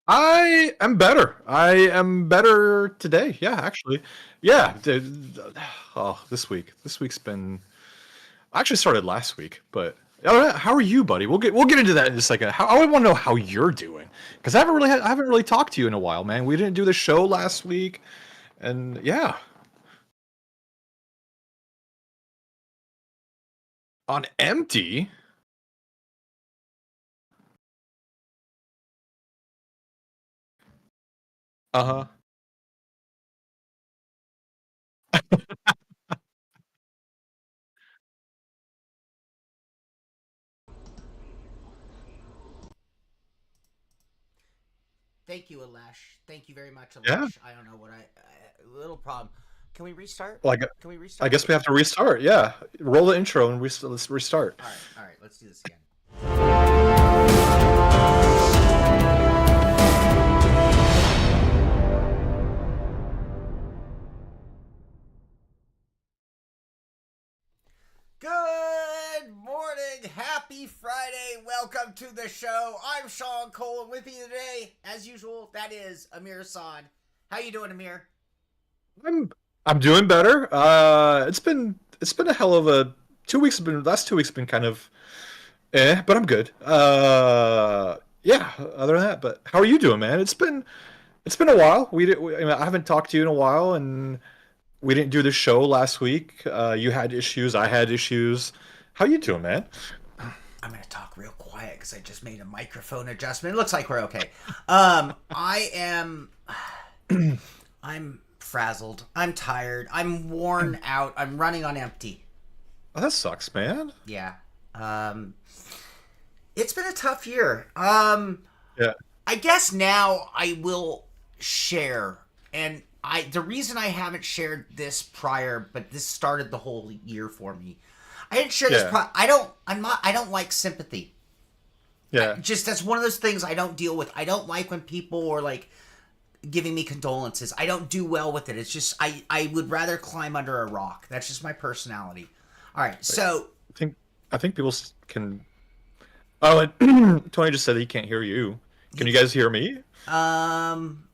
I am better. I am better today. Yeah, actually. Yeah. Oh, this week. This week's been. I actually started last week, but how are you, buddy? We'll get into that in a second. I want to know how you're doing because I haven't really talked to you in a while, man. We didn't do the show last week, and yeah, on empty. Uh huh. Thank you, Alesh. Thank you very much, Yeah. Alesh. I don't know what little problem. Can we restart? Well, Can we I restart? guess we have to restart. Yeah. Roll the intro and let's restart. All right. Let's do this again. Good morning, happy Friday. Welcome to the show. I'm Sean Cole, and with me today, as usual, that is Amir Assad. How you doing, Amir? I'm I'm doing better. It's been a hell of a 2 weeks. Last 2 weeks have been kind of but I'm good. Yeah. Other than that, but how are you doing, man? It's been a while. I mean, I haven't talked to you in a while, and we didn't do the show last week. You had issues. I had issues. How you doing, man? I'm gonna talk real quiet because I just made a microphone adjustment. It looks like we're okay. I am. I'm frazzled. I'm tired. I'm worn out. I'm running on empty. Oh, that sucks, man. Yeah. Um, it's been a tough year. Yeah. I guess now I will share, and the reason I haven't shared this prior, but this started the whole year for me. I didn't share this. Yeah. I don't like sympathy. Yeah. Just that's one of those things I don't deal with. I don't like when people are like giving me condolences. I don't do well with it. It's just I would rather climb under a rock. That's just my personality. All right, Wait, so I think people can. Oh, and Tony just said that he can't hear you. Can you guys hear me?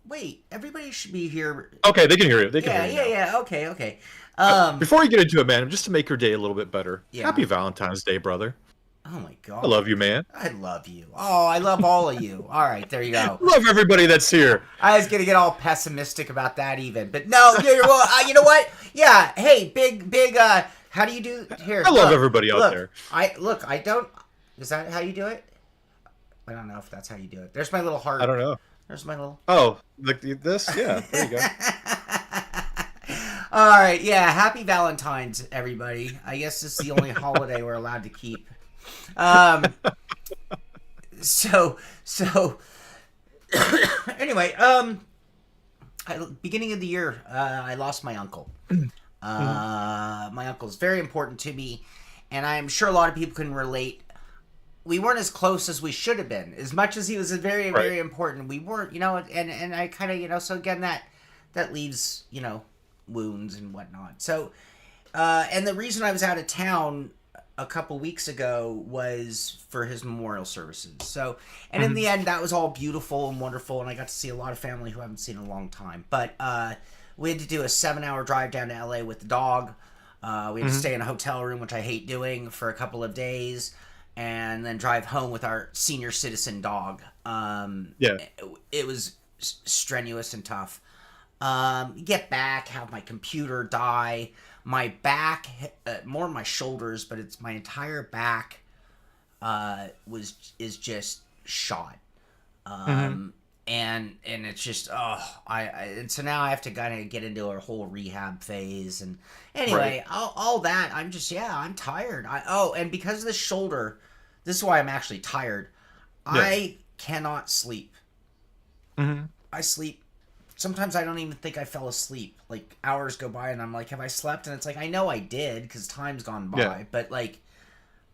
wait, everybody should be here. Okay, they can hear you. They can hear Yeah, you yeah, now. yeah. Okay, okay. Um, Before you get into it, man, just to make your day a little bit better, yeah. happy Valentine's Day, brother. Oh my I god. love you, man. I love you. Oh, I love all of you. All right, there you go. Love everybody that's here. I was gonna get all pessimistic about that even, but no. Well, you know what? Yeah. Hey, big. How do you do here? I love Look, everybody out look. there. I don't. Is that how you do it? I don't know if that's how you do it. There's my little I heart. don't know. There's my little. Oh, like this? Yeah, there you go. All right, yeah. Happy Valentine's, everybody. I guess this is the only holiday we're allowed to keep. Um. So. Anyway, beginning of the year, I lost my uncle. My uncle is very important to me, and I'm sure a lot of people can relate. We weren't as close as we should have been. As much as he was very, Right. very important, we weren't. And I kind of, so again that leaves wounds and whatnot. So, and the reason I was out of town a couple weeks ago was for his memorial services. So, and in Mhm. the end, that was all beautiful and wonderful, and I got to see a lot of family who I haven't seen in a long time. But we had to do a 7-hour drive down to LA with the dog. We had to Mhm. stay in a hotel room, which I hate doing, for a couple of days, and then drive home with our senior citizen dog. Yeah. It was strenuous and tough. Get back, have my computer die, my back, more my shoulders, but it's my entire back is just shot. Mhm. And it's just and so now I have to kind of get into a whole rehab phase, and Right. anyway, all that I'm tired. And because of the shoulder, this is why I'm actually tired. Yeah. I cannot sleep. Mhm. I sleep. Sometimes I don't even think I fell asleep. Like hours go by and I'm like, have I slept? And it's like I know I did because time's gone by, Yeah. but like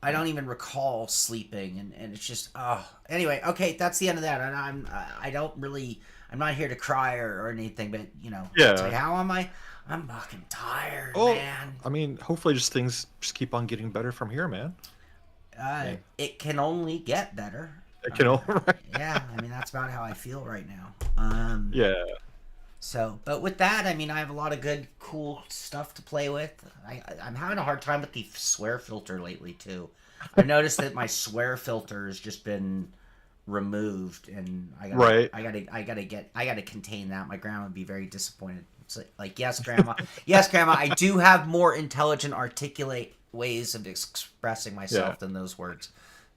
I don't even recall sleeping, and it's just Anyway, okay, that's the end of that. And I don't really. I'm not here to cry or anything, but it's like Yeah. how am I? I'm fucking tired, Well, man. I mean, hopefully just things just keep on getting better from here, man. Yeah. It can only get better. I can only, Yeah, I mean that's about how I feel right now. yeah. So, but with that, I mean, I have a lot of good, cool stuff to play with. I'm having a hard time with the swear filter lately too. I've noticed that my swear filter has just been removed, and Right. I gotta contain that. My grandma would be very disappointed. It's like yes, grandma, yes, grandma. I do have more intelligent, articulate ways of expressing Yeah. myself than those words.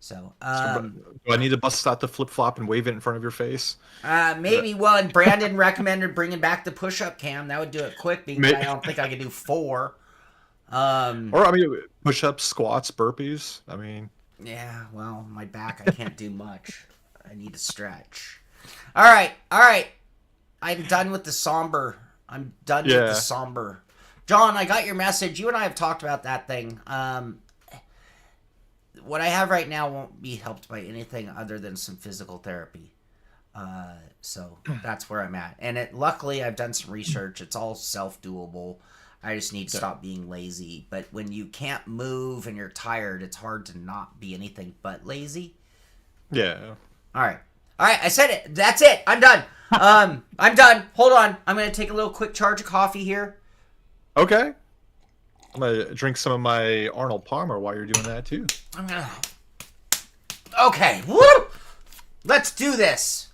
So, So, do I need to bust out the flip flop and wave it in front of your face? maybe. Well, and Brandon recommended bringing back the push-up cam. That would do it quick, being that I don't think I could do 4. Or I mean, push-ups, squats, burpees. I mean, Yeah, well, my back, I can't do much. I need to stretch. All right, all right. I'm done with the somber. I'm done with the yeah, somber. John, I got your message. You and I have talked about that thing. What I have right now won't be helped by anything other than some physical therapy. So that's where I'm at. And luckily, I've done some research. It's all self-doable. I just need to yeah, stop being lazy. But when you can't move and you're tired, it's hard to not be anything but lazy. yeah. All right. All right, I said it. That's it. I'm done. I'm done. Hold on. I'm going to take a little quick charge of coffee here. Okay. I'm gonna drink some of my Arnold Palmer while you're doing that too. I'm going to... Okay. Woo! Let's do this.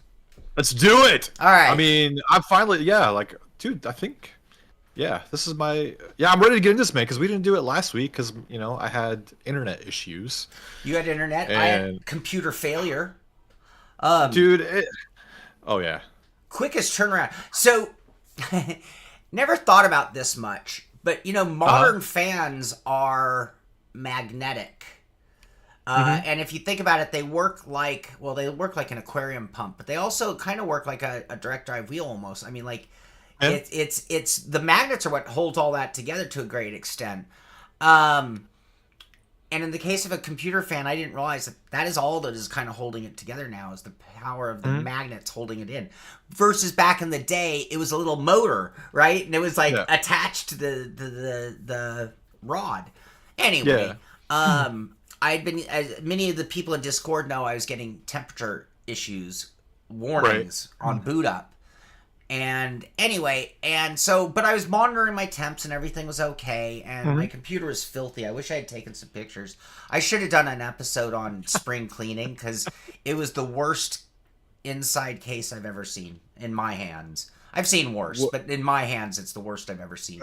Let's do it. All right. I mean, I'm finally, yeah, like, dude, I think, yeah, this is my, yeah, I'm ready to get into this, man, because we didn't do it last week because, you know, I had internet issues. You had internet. I had computer failure. Dude, oh, yeah. Quickest turnaround. So, never thought about this much, but you know, modern fans are magnetic. And if you think about it, they work like an aquarium pump, but they also kind of work like a direct drive wheel almost. I mean, like Yeah. it's the magnets are what holds all that together to a great extent. And in the case of a computer fan, I didn't realize that is all that is kind of holding it together now is the power of the magnets holding it in. Versus back in the day, it was a little motor, right? And it was like attached to the rod. Anyway, I'd been, as many of the people in Discord know, I was getting temperature issues warnings on boot up. And anyway, but I was monitoring my temps and everything was okay. And my computer is filthy. I wish I had taken some pictures. I should have done an episode on spring cleaning because it was the worst inside case I've ever seen in my hands. I've seen worse, but in my hands, it's the worst I've ever seen.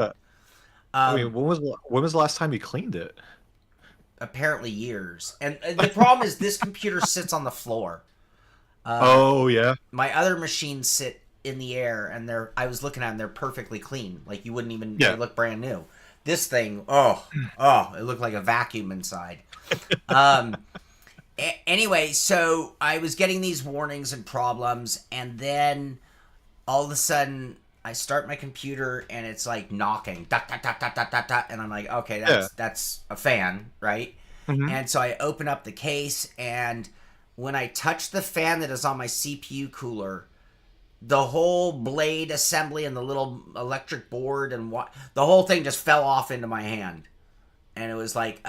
I mean, when was the last time you cleaned it? Apparently years. And the problem is this computer sits on the floor. Oh, yeah. My other machines sit in the air, and I was looking at them, they're perfectly clean. Like, you wouldn't even, they look brand new. This thing, it looked like a vacuum inside. Anyway, so I was getting these warnings and problems, and then all of a sudden, I start my computer, and it's like knocking, dot, dot, dot, dot, dot, dot, dot, and I'm like, okay, that's a fan, right? And so I open up the case, and when I touch the fan that is on my CPU cooler, the whole blade assembly and the little electric board and the whole thing just fell off into my hand. And it was like,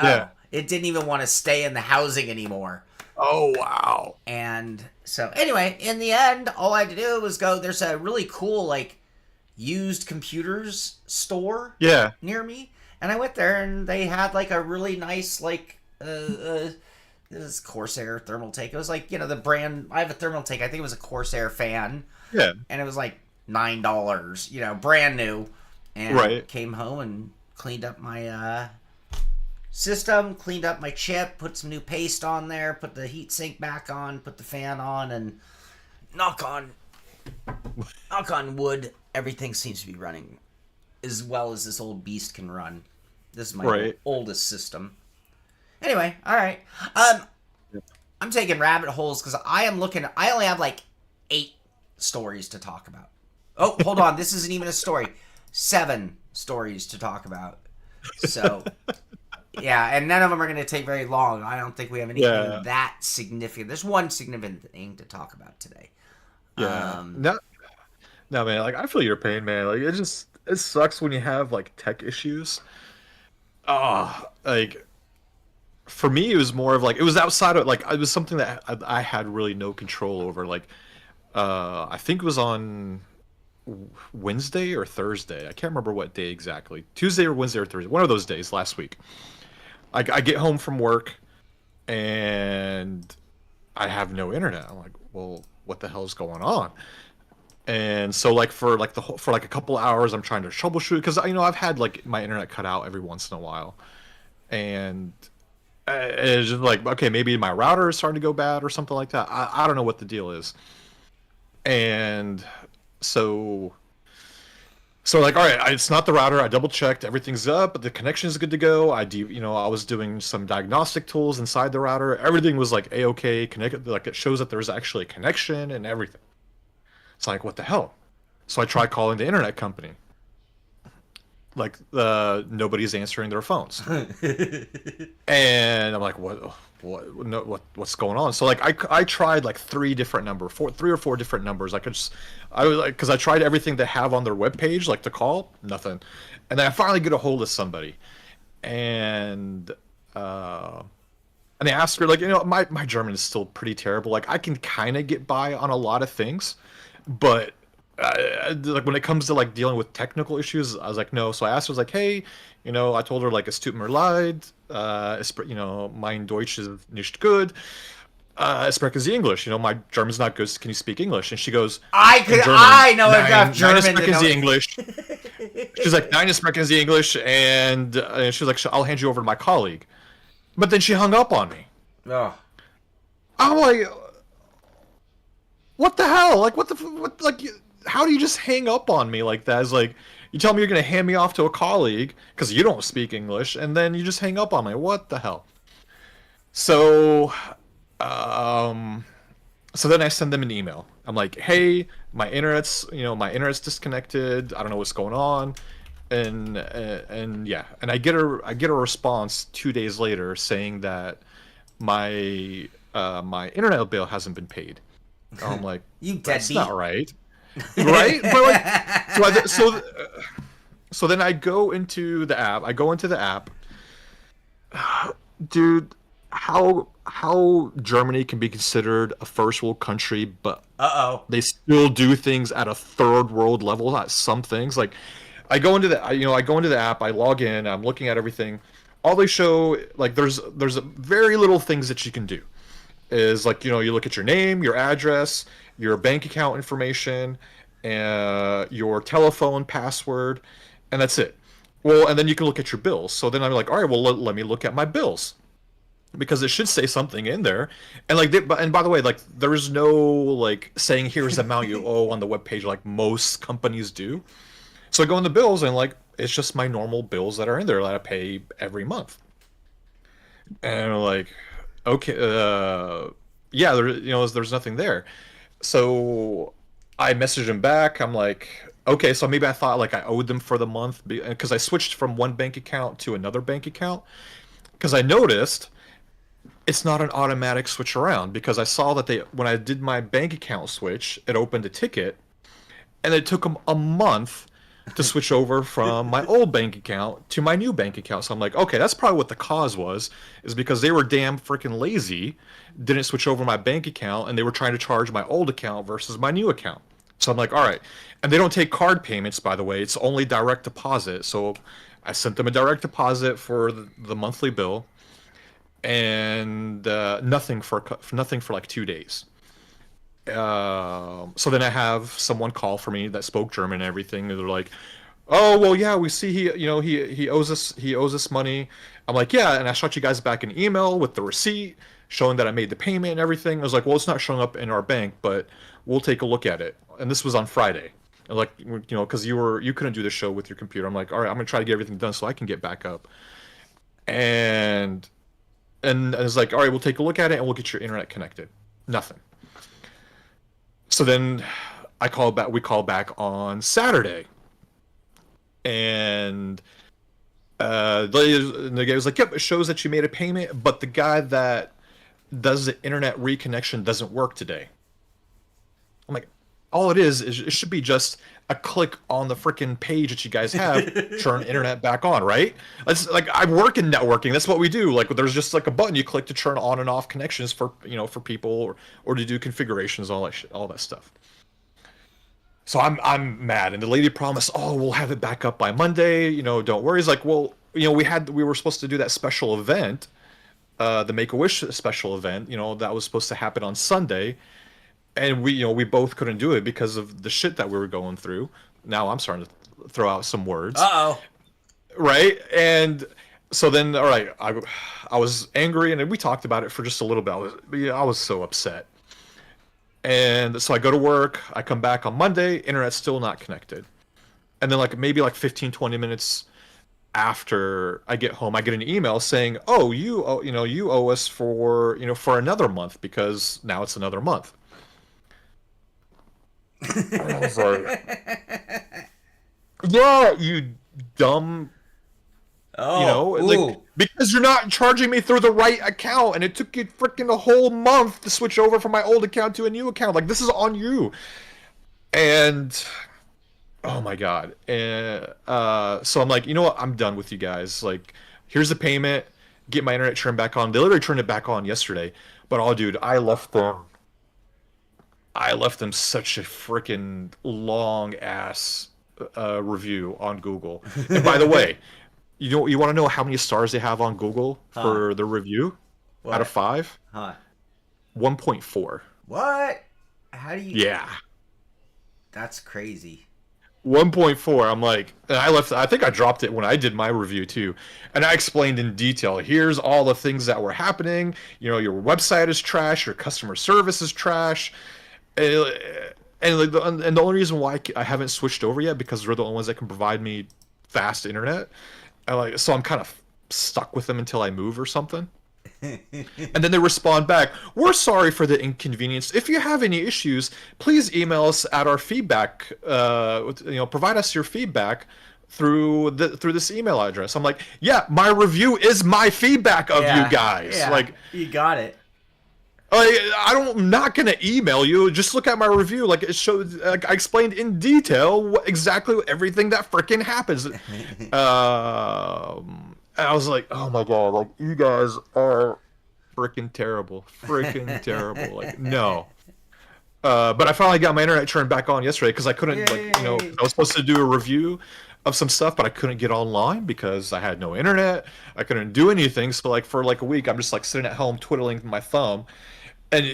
it didn't even want to stay in the housing anymore. Oh, wow. And so anyway, in the end, all I had to do was go, there's a really cool, like, used computers store near me. And I went there and they had like a really nice, like, this Corsair Thermaltake. It was like, you know, the brand, I have a Thermaltake. I think it was a Corsair fan. Yeah. And it was like $9, you know, brand new. And came home and cleaned up my system, cleaned up my chip, put some new paste on there, put the heat sink back on, put the fan on, and knock on wood, everything seems to be running as well as this old beast can run. This is my oldest system. Anyway, all right. I'm taking rabbit holes because I only have like 8 stories to talk about. Oh, hold on. This isn't even a story. 7 stories to talk about. So, yeah, and none of them are going to take very long. I don't think we have anything that significant. There's one significant thing to talk about today. Yeah. No, man, like, I feel your pain, man. Like, it sucks when you have, like, tech issues. Like, for me, it was more of like it was outside of like it was something that I had really no control over. Like, I think it was on Wednesday or Thursday. I can't remember what day exactly. Tuesday or Wednesday or Thursday. One of those days last week. I get home from work and I have no internet. I'm like, well, what the hell is going on? And so like for like for like a couple hours, I'm trying to troubleshoot because I've had like my internet cut out every once in a while, and it's just like, okay, maybe my router is starting to go bad or something like that. I don't know what the deal is. And so like, all right, it's not the router. I double checked, everything's up, the connection is good to go. I was doing some diagnostic tools inside the router. Everything was like a-okay, connected. Like it shows that there's actually a connection and everything. It's like, what the hell? So I tried calling the internet company. Like, nobody's answering their phones. And I'm like, what's going on? So like I tried like three or four different numbers. I was like, because I tried everything they have on their webpage, like to call, nothing. And then I finally get a hold of somebody, and they asked her, like, my German is still pretty terrible. Like I can kind of get by on a lot of things, but like when it comes to like dealing with technical issues, I was like, no. So I asked her, I was like, hey, I told her like, es tut mir leid, mein Deutsch is nicht good. Sprechen Sie English? My German's not good. So can you speak English? And she goes, in German, I know enough nein German to sprechen know. Sie English. She's like, nein sprechen Sie English, and she's like, I'll hand you over to my colleague. But then she hung up on me. Oh. I'm like, what the hell? Like, what, like, how do you just hang up on me like that? It's like, you tell me you're going to hand me off to a colleague because you don't speak English, and then you just hang up on me. What the hell? So, um, so then I send them an email. I'm like, hey, my internet's disconnected. I don't know what's going on. And yeah, and I get a response 2 days later saying that my internet bill hasn't been paid. I'm like, You that's deadbeat. not right, right? But like, so then I go into the app. Dude. How Germany can be considered a first world country, but Uh-oh. they still do things at a third world level at some things. Like I go into the app, I log in, I'm looking at everything. All they show, like, there's very little things that you can do. Is like, you look at your name, your address, your bank account information, your telephone password, and that's it. Well, and then you can look at your bills. So then I'm like, all right, well, let me look at my bills, because it should say something in there. And like, and by the way, like, there's no like saying here's the amount you owe on the webpage like most companies do. So I go in the bills, and like, it's just my normal bills that are in there that I pay every month. And I'm like, okay, yeah, there's nothing there. So I messaged him back. I'm like, okay, so maybe I thought like I owed them for the month because I switched from one bank account to another bank account, because I noticed it's not an automatic switch around, because I saw that when I did my bank account switch, it opened a ticket, and it took them a month to switch over from my old bank account to my new bank account. So I'm like, okay, that's probably what the cause was, is because they were damn freaking lazy, didn't switch over my bank account, and they were trying to charge my old account versus my new account. So I'm like, all right. And they don't take card payments, by the way. It's only direct deposit. So I sent them a direct deposit for the monthly bill, and nothing for like 2 days. So then I have someone call for me that spoke German and everything. And they're like, "Oh, well, yeah, we see he owes us money." I'm like, "Yeah," and I shot you guys back an email with the receipt showing that I made the payment and everything. I was like, "Well, it's not showing up in our bank, but we'll take a look at it." And this was on Friday. And like, because you couldn't do the show with your computer. I'm like, "All right, I'm gonna try to get everything done so I can get back up." And it's like, "All right, we'll take a look at it and we'll get your internet connected." Nothing. So then we call back on Saturday, and the guy was like, "Yep, it shows that you made a payment, but the guy that does the internet reconnection doesn't work today." I'm like, all it is it should be just a click on the freaking page that you guys have, turn internet back on, right? That's like I work in networking. That's what we do. Like there's just like a button you click to turn on and off connections for for people or to do configurations, all that stuff. So I'm mad, and the lady promised, oh, we'll have it back up by Monday. Don't worry. It's like, well, we were supposed to do that special event, the Make a Wish special event. That was supposed to happen on Sunday, and we both couldn't do it because of the shit that we were going through. Now I'm starting to throw out some words, Uh-oh. right? And so then, all right, I was angry, and we talked about it for just a little bit. I was so upset. And so I go to work, I come back on Monday, internet's still not connected. And then maybe 15, 20 minutes after I get home, I get an email saying, "Oh, you owe us for another month because now it's another month." And I was like, "Yeah, you dumb, Oh, because you're not charging me through the right account, and it took you freaking a whole month to switch over from my old account to a new account. Like, this is on you." And oh my god. And so I'm like, you know what? I'm done with you guys. Like, here's the payment. Get my internet turned back on. They literally turned it back on yesterday. But oh, dude, I left them. I left them such a freaking long ass review on Google. And by the way, you want to know how many stars they have on Google for the review? What? Out of 5? Huh. 1.4. What? How do you... Yeah. That's crazy. 1.4. I'm like, and I think I dropped it when I did my review too. And I explained in detail, here's all the things that were happening. Your website is trash, your customer service is trash. And the only reason why I haven't switched over yet, because they're the only ones that can provide me fast internet. So I'm kind of stuck with them until I move or something. And then they respond back, "We're sorry for the inconvenience. If you have any issues, please email us at our feedback. Provide us your feedback through this email address." I'm like, yeah, my review is my feedback of you guys. Yeah, like, you got it. I'm not gonna email you. Just look at my review. Like, it shows. I explained in detail exactly everything that freaking happens. And I was like, oh my god, like, you guys are freaking terrible. Freaking terrible. Like, no. But I finally got my internet turned back on yesterday because I couldn't, I was supposed to do a review of some stuff, but I couldn't get online because I had no internet. I couldn't do anything. So, for a week, I'm just, sitting at home twiddling my thumb. And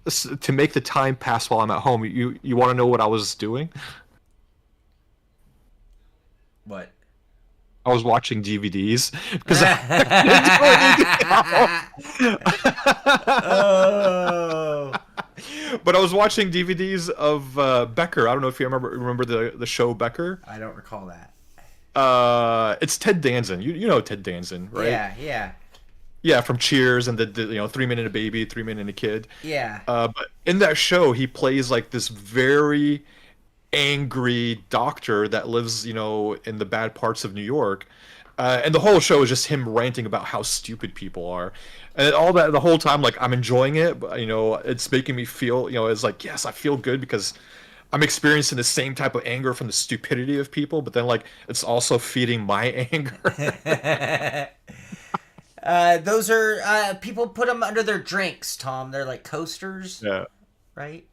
to make the time pass while I'm at home, you want to know what I was doing? What? I was watching DVDs because Oh. But I was watching DVDs of Becker. I don't know if you remember the show Becker. I don't recall that. It's Ted Danson. You know Ted Danson, right? Yeah. Yeah, from Cheers and the 3 Men and a Baby, 3 Men and a Kid. Yeah. But in that show, he plays this very angry doctor that lives, in the bad parts of New York. And the whole show is just him ranting about how stupid people are. And all that, the whole time, I'm enjoying it, but, it's making me feel, it's like, yes, I feel good because I'm experiencing the same type of anger from the stupidity of people, but then, it's also feeding my anger. Those are, people put them under their drinks, Tom. They're like coasters. Yeah. Right?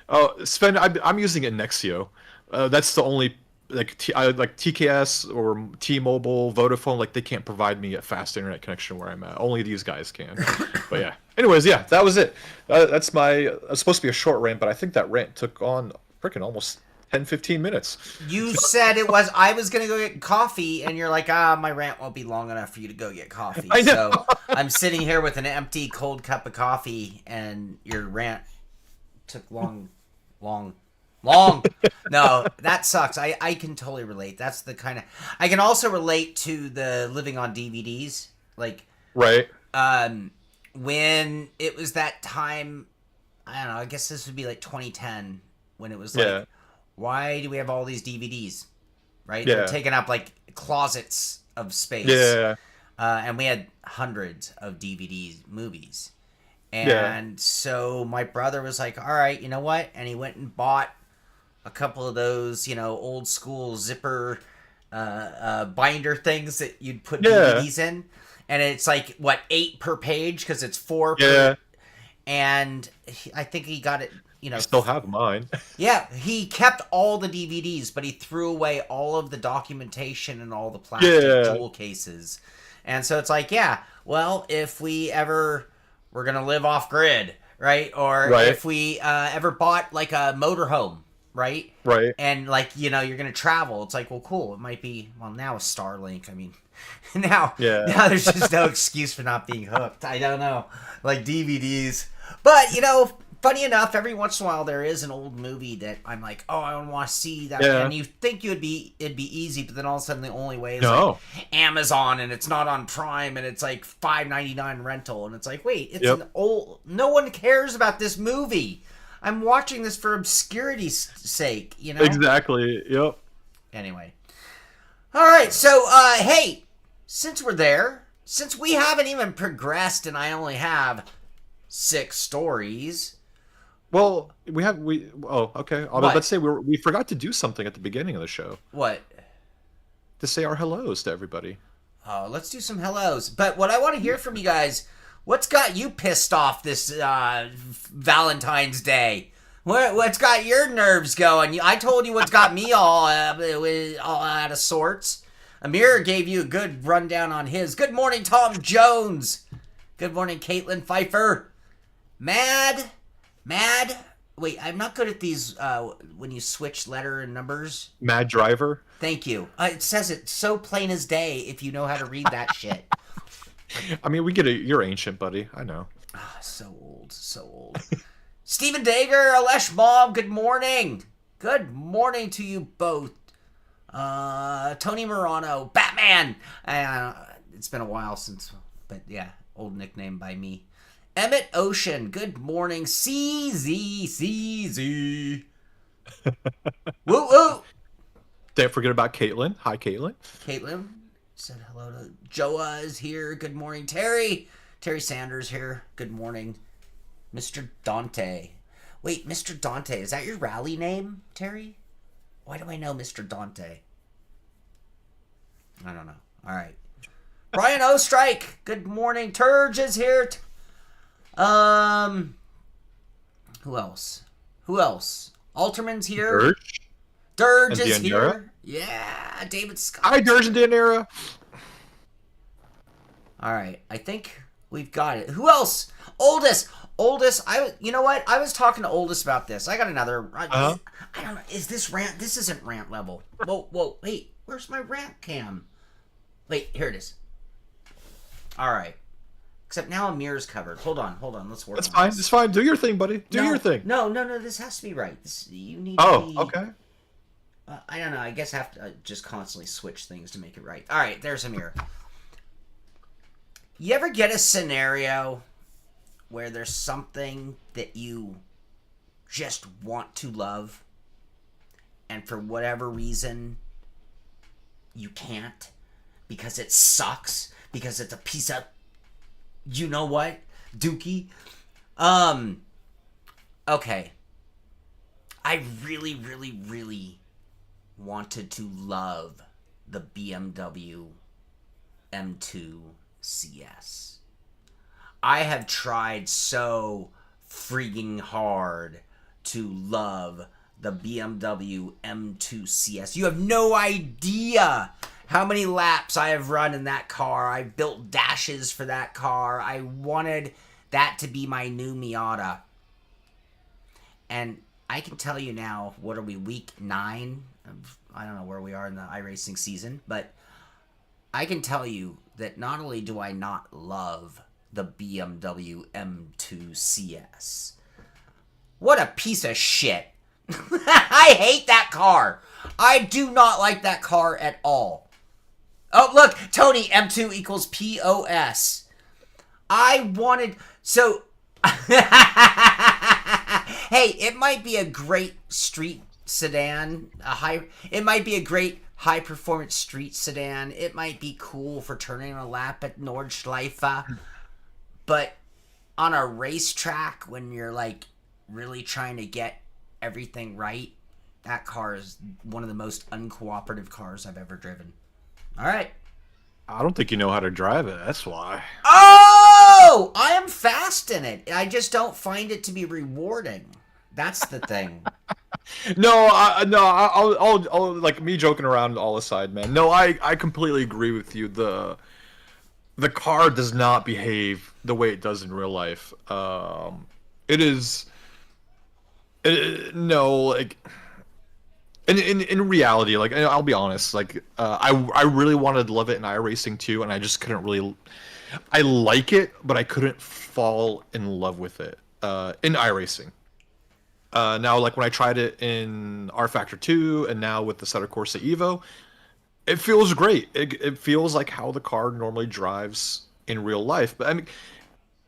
Oh, Sven, I'm using Nexio. That's the only TKS or T-Mobile, Vodafone. They can't provide me a fast internet connection where I'm at. Only these guys can. But yeah. Anyways, yeah, that was it. That's it's supposed to be a short rant, but I think that rant took on freaking almost 10-15 minutes. You said it was. I was gonna go get coffee, and you're like, my rant won't be long enough for you to go get coffee. I know. So I'm sitting here with an empty, cold cup of coffee, and your rant took long. No, that sucks. I can totally relate. That's the kind of... I can also relate to the living on DVDs. Right. When it was that time, I don't know, I guess this would be 2010, when it was why do we have all these DVDs? Right? Yeah. They're taking up closets of space. Yeah. And we had hundreds of DVD movies. Yeah. And so my brother was like, all right, you know what? And he went and bought a couple of those, old school zipper binder things that you'd put Yeah. DVDs in. And it's like, what, 8 per page? Because it's 4 per. Yeah. And I think he got it, I still have mine. yeah, he kept all the DVDs, but he threw away all of the documentation and all the plastic Yeah. jewel cases. And so it's like, yeah, well, if we ever were going to live off grid, right? Or Right. if we ever bought like a motorhome, right? Right. And like, you're going to travel. It's like, well, cool. It might be, well, now a Starlink. I mean, now there's just no excuse for not being hooked. I don't know. Like DVDs. But, funny enough, every once in a while there is an old movie that I'm like, oh, I want to see that. Yeah. And you think it'd be easy, but then all of a sudden the only way is No. like Amazon, and it's not on Prime, and it's like $5.99 rental, and it's like, wait, it's Yep. an old. No one cares about this movie. I'm watching this for obscurity's sake, Exactly. Yep. Anyway, all right. So, hey, since we're there, since we haven't even progressed, and I only have 6 stories. Well, Oh, okay. I was What? about to say we forgot to do something at the beginning of the show What? to say our hellos to everybody. Oh, let's do some hellos. But what I want to hear from you guys, what's got you pissed off this Valentine's Day? What's got your nerves going? I told you what's got me all out of sorts. Amir gave you a good rundown on his. Good morning, Tom Jones. Good morning, Caitlin Pfeiffer. Mad. Wait, I'm not good at these when you switch letter and numbers. Mad Driver. Thank you. It says it so plain as day if you know how to read that shit. I mean, we get it. You're ancient, buddy. I know. So old. Stephen Dager, Alesh Mom, good morning. Good morning to you both. Tony Morano, Batman. It's been a while since, but yeah, old nickname by me. Emmett Ocean, good morning. CZ. Woo woo. Don't forget about Caitlin. Hi, Caitlin. Caitlin said hello to Joa is here. Good morning. Terry Sanders here. Good morning. Mr. Dante. Wait, Mr. Dante, is that your rally name, Terry? Why do I know Mr. Dante? I don't know. All right. Brian Ostrike. Good morning. Turge is here. Who else? Alterman's here. Dirge is here. Yeah, David Scott. Hi, Dirge and Dianera. All right, I think we've got it. Who else? Oldest. You know what? I was talking to Oldest about this. I got another. I don't know. Is this rant? This isn't rant level. Whoa. Wait, where's my rant cam? Wait, here it is. All right. Except now Amir's covered. Hold on. Let's work. That's fine. It's fine. Do your thing, buddy. Do your thing. No. This has to be right. You need. Oh, to be, okay. I don't know. I guess I have to just constantly switch things to make it right. All right. There's Amir. You ever get a scenario where there's something that you just want to love, and for whatever reason you can't because it sucks, because it's a piece of you know what dookie? Okay, I really wanted to love the BMW M2 CS. I have tried so freaking hard to love the BMW M2 CS. You have no idea how many laps I have run in that car. I built dashes for that car. I wanted that to be my new Miata. And I can tell you now, what are we, week 9? I don't know where we are in the iRacing season, but I can tell you that not only do I not love the BMW M2 CS, what a piece of shit. I hate that car. I do not like that car at all. Oh, look, Tony, M2 equals POS. I wanted, so, hey, it might be a great street sedan, it might be a great high-performance street sedan. It might be cool for turning a lap at Nordschleife, but on a racetrack when you're like really trying to get everything right, that car is one of the most uncooperative cars I've ever driven. All right. I don't think you know how to drive it. That's why. Oh, I am fast in it. I just don't find it to be rewarding. That's the thing. No, I'll like me joking around all aside, man. No, I completely agree with you. The car does not behave the way it does in real life. It is, no, like in reality, like I'll be honest, like I really wanted to love it in iRacing too, and I just couldn't really. I like it, but I couldn't fall in love with it in iRacing. Now, like when I tried it in R Factor 2 and now with the Setter Corsa Evo, it feels great. It feels like how the car normally drives in real life. But I mean,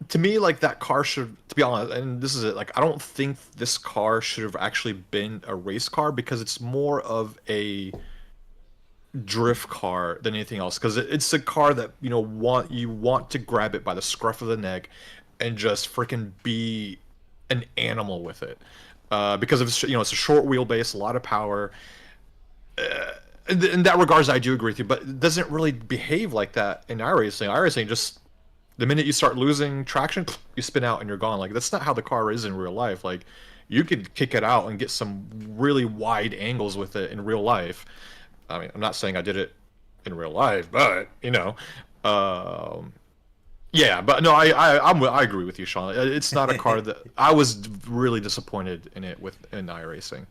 to me, like that car should, to be honest, and this is it. Like I don't think this car should have actually been a race car because it's more of a drift car than anything else. Because it's a car that you want to grab it by the scruff of the neck and just freaking be an animal with it. Because of it's a short wheelbase, a lot of power. In that regards, I do agree with you, but it doesn't really behave like that in iRacing. iRacing just the minute you start losing traction, you spin out and you're gone. Like that's not how the car is in real life. Like you could kick it out and get some really wide angles with it in real life. I mean, I'm not saying I did it in real life, but yeah. But no, I agree with you, Sean. It's not a car that I was really disappointed in it in iRacing.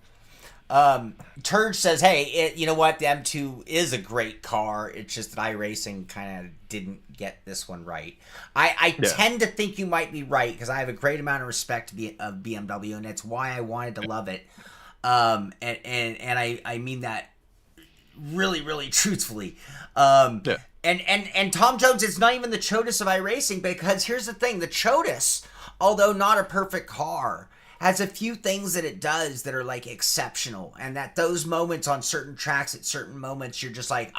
Turge says, "Hey, you know what? The M2 is a great car. It's just that iRacing kind of didn't get this one right." I tend to think you might be right because I have a great amount of respect of BMW, and that's why I wanted to love it. And I mean that really, really truthfully. Yeah. And Tom Jones, it's not even the Chotus of iRacing because here's the thing: the Chotus, although not a perfect car, has a few things that it does that are like exceptional, and that those moments on certain tracks at certain moments you're just like,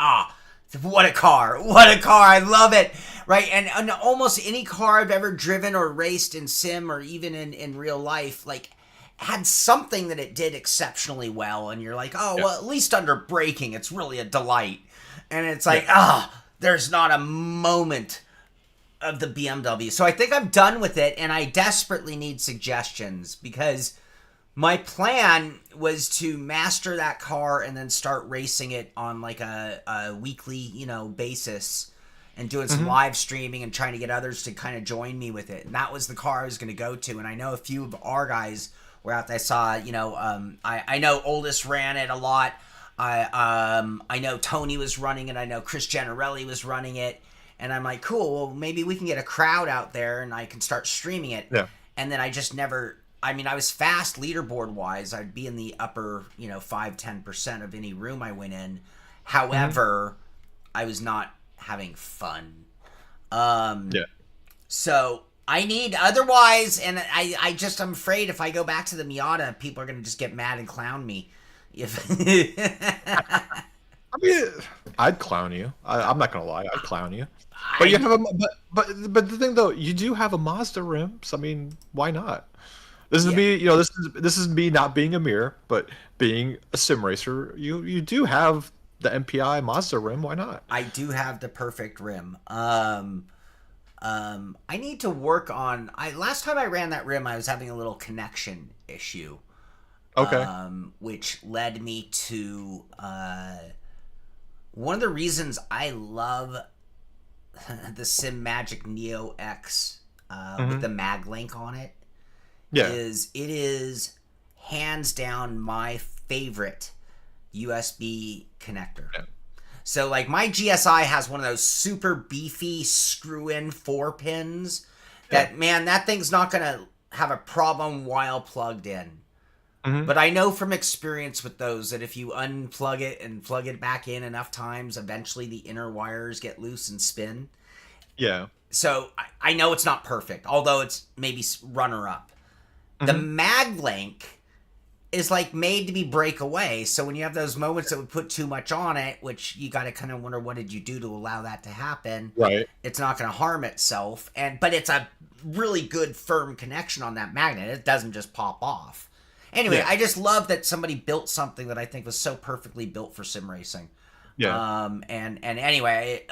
what a car, I love it, right? And almost any car I've ever driven or raced in sim or even in real life like had something that it did exceptionally well, and you're like, well, at least under braking it's really a delight. And it's like, there's not a moment of the BMW. So I think I'm done with it, and I desperately need suggestions because my plan was to master that car and then start racing it on like a weekly, basis and doing some live streaming and trying to get others to kind of join me with it. And that was the car I was going to go to. And I know a few of our guys were out there. I saw, I know Oldest ran it a lot. I know Tony was running it. I know Chris Generelli was running it. And I'm like, cool, well, maybe we can get a crowd out there and I can start streaming it. Yeah. And then I just never, I mean, I was fast leaderboard-wise. I'd be in the upper, 5-10% of any room I went in. However, I was not having fun. So I need, otherwise, and I'm afraid if I go back to the Miata, people are going to just get mad and clown me. If I mean, I'd clown you. I'm not gonna lie, I'd clown you. But you have a but the thing though, you do have a Mazda rim. So I mean, why not? This is me. This is me not being a mirror, but being a sim racer. You do have the MPI Mazda rim. Why not? I do have the perfect rim. I need to work on. Last time I ran that rim, I was having a little connection issue. Okay. Which led me to one of the reasons I love the Sim Magic Neo X with the mag link on it. Is it is hands down my favorite USB connector. Yeah. So like my GSI has one of those super beefy screw-in 4-pins that, man, that thing's not gonna have a problem while plugged in. But I know from experience with those that if you unplug it and plug it back in enough times, eventually the inner wires get loose and spin. Yeah. So I know it's not perfect, although it's maybe runner-up. The mag link is like made to be breakaway. So when you have those moments that would put too much on it, which you got to kind of wonder what did you do to allow that to happen, Right. it's not going to harm itself. But it's a really good firm connection on that magnet. It doesn't just pop off. Anyway, Yeah. I just love that somebody built something that I think was so perfectly built for sim racing. Yeah. And anyway,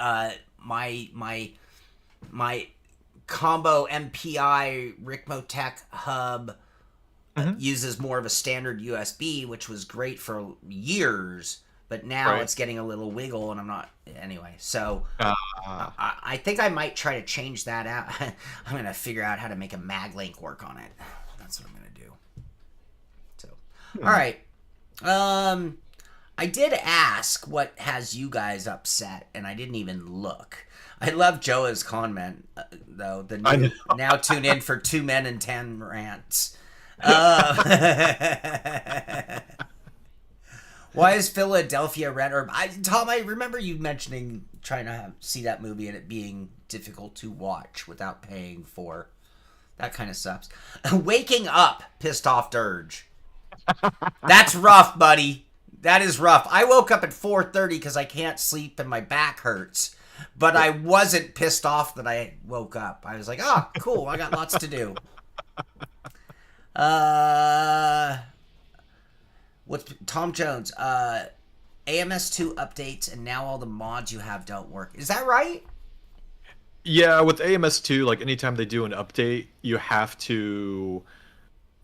my combo MPI Ricmotech hub uses more of a standard USB, which was great for years, but now Right. it's getting a little wiggle, and I'm not anyway. So Uh, I think I might try to change that out. I'm gonna figure out how to make a mag link work on it. That's what I'm gonna do. So, all right. I did ask what has you guys upset, and I didn't even look. I love Joa's comment, though. The new, now tune in for 2 Men and 10 rants. Why is Philadelphia red? Or Tom, I remember you mentioning trying to see that movie and it being difficult to watch without paying for. That kind of sucks. Waking up, pissed off dirge. That's rough, buddy. That is rough. I woke up at 4:30 because I can't sleep and my back hurts. But I wasn't pissed off that I woke up. I was like, oh, cool. I got lots to do. What's Tom Jones? AMS2 updates and now all the mods you have don't work. Is that right? yeah, with AMS2, like anytime they do an update, you have to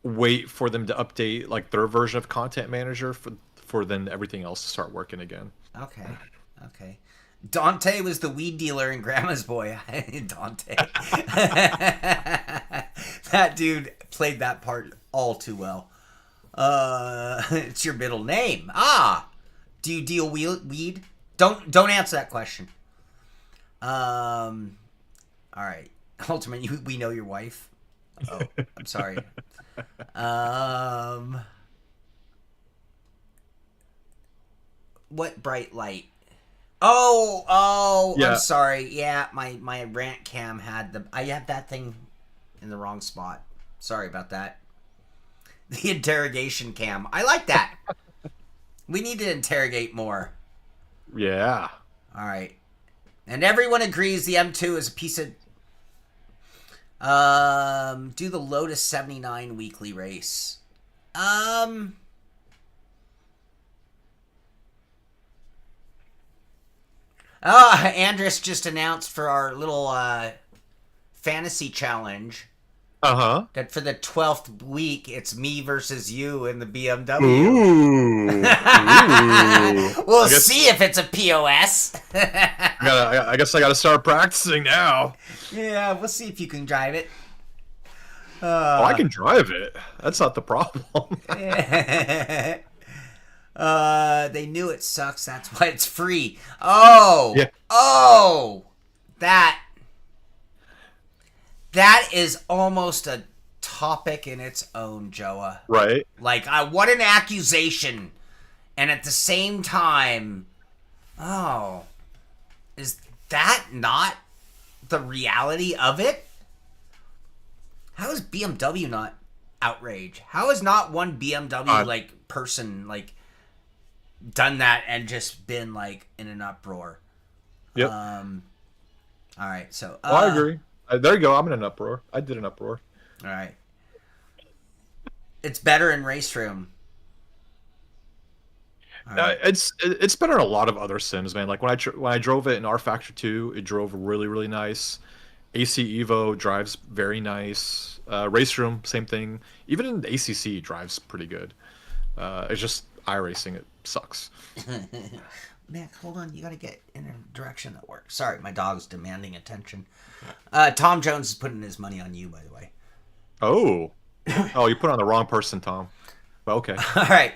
wait for them to update like their version of Content Manager for then everything else to start working again. Okay. Okay. Dante was the weed dealer in Grandma's Boy. Dante. That dude played that part all too well. It's your middle name. Ah. Do you deal weed? Don't answer that question. All right. Ultimate, we know your wife. Oh, I'm sorry. What bright light? Oh, Yeah. I'm sorry. Yeah, my rant cam had I had that thing in the wrong spot. Sorry about that. The interrogation cam. I like that. We need to interrogate more. Yeah. All right. And everyone agrees the M2 is a piece of do the Lotus 79 weekly race. Andres just announced for our little fantasy challenge Uh-huh. that for the 12th week, it's me versus you in the BMW. Ooh. We'll see if it's a POS. I guess I gotta start practicing now. Yeah, we'll see if you can drive it. Oh, I can drive it. That's not the problem. They knew it sucks. That's why it's free. Oh, Yeah. Oh, that is almost a topic in its own, Joa. Right. Like, what an accusation, and at the same time, oh, is that not the reality of it? How is BMW not outraged? How is not one BMW person done that and just been in an uproar? Yep. All right, so Well, I agree. There you go. I'm in an uproar. I did an uproar. All right, it's better in Race Room. Right. It's better in a lot of other sims, man. Like when I drove it in R Factor 2, it drove really really nice. AC Evo drives very nice. Race Room, same thing. Even in ACC, drives pretty good. It's just iRacing, it sucks. Nick, hold on. You got to get in a direction that works. Sorry, my dog's demanding attention. Tom Jones is putting his money on you, by the way. Oh. Oh, you put on the wrong person, Tom. Well, okay. All right.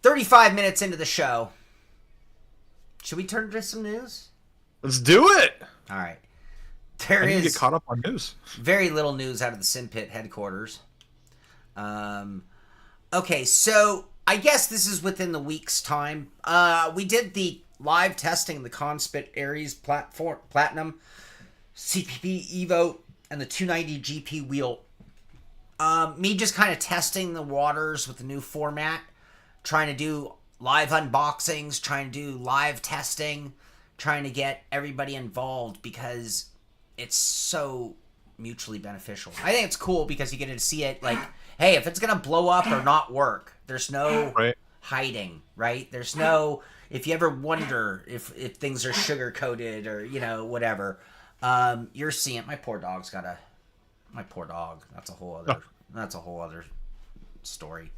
35 minutes into the show. Should we turn to some news? Let's do it. All right. I need to get caught up on news. Very little news out of the SimPit headquarters. Okay, so I guess this is within the week's time. We did the live testing, the Conspit Aries platform, Platinum, CPP Evo, and the 290 GP wheel Me just kind of testing the waters with the new format, trying to do live unboxings, trying to do live testing, trying to get everybody involved because it's so mutually beneficial. I think it's cool because you get to see it like, hey, if it's going to blow up or not work, there's no Right. hiding, right? There's no, if you ever wonder if things are sugar coated or, whatever, you're seeing, my poor dog. That's a whole other story.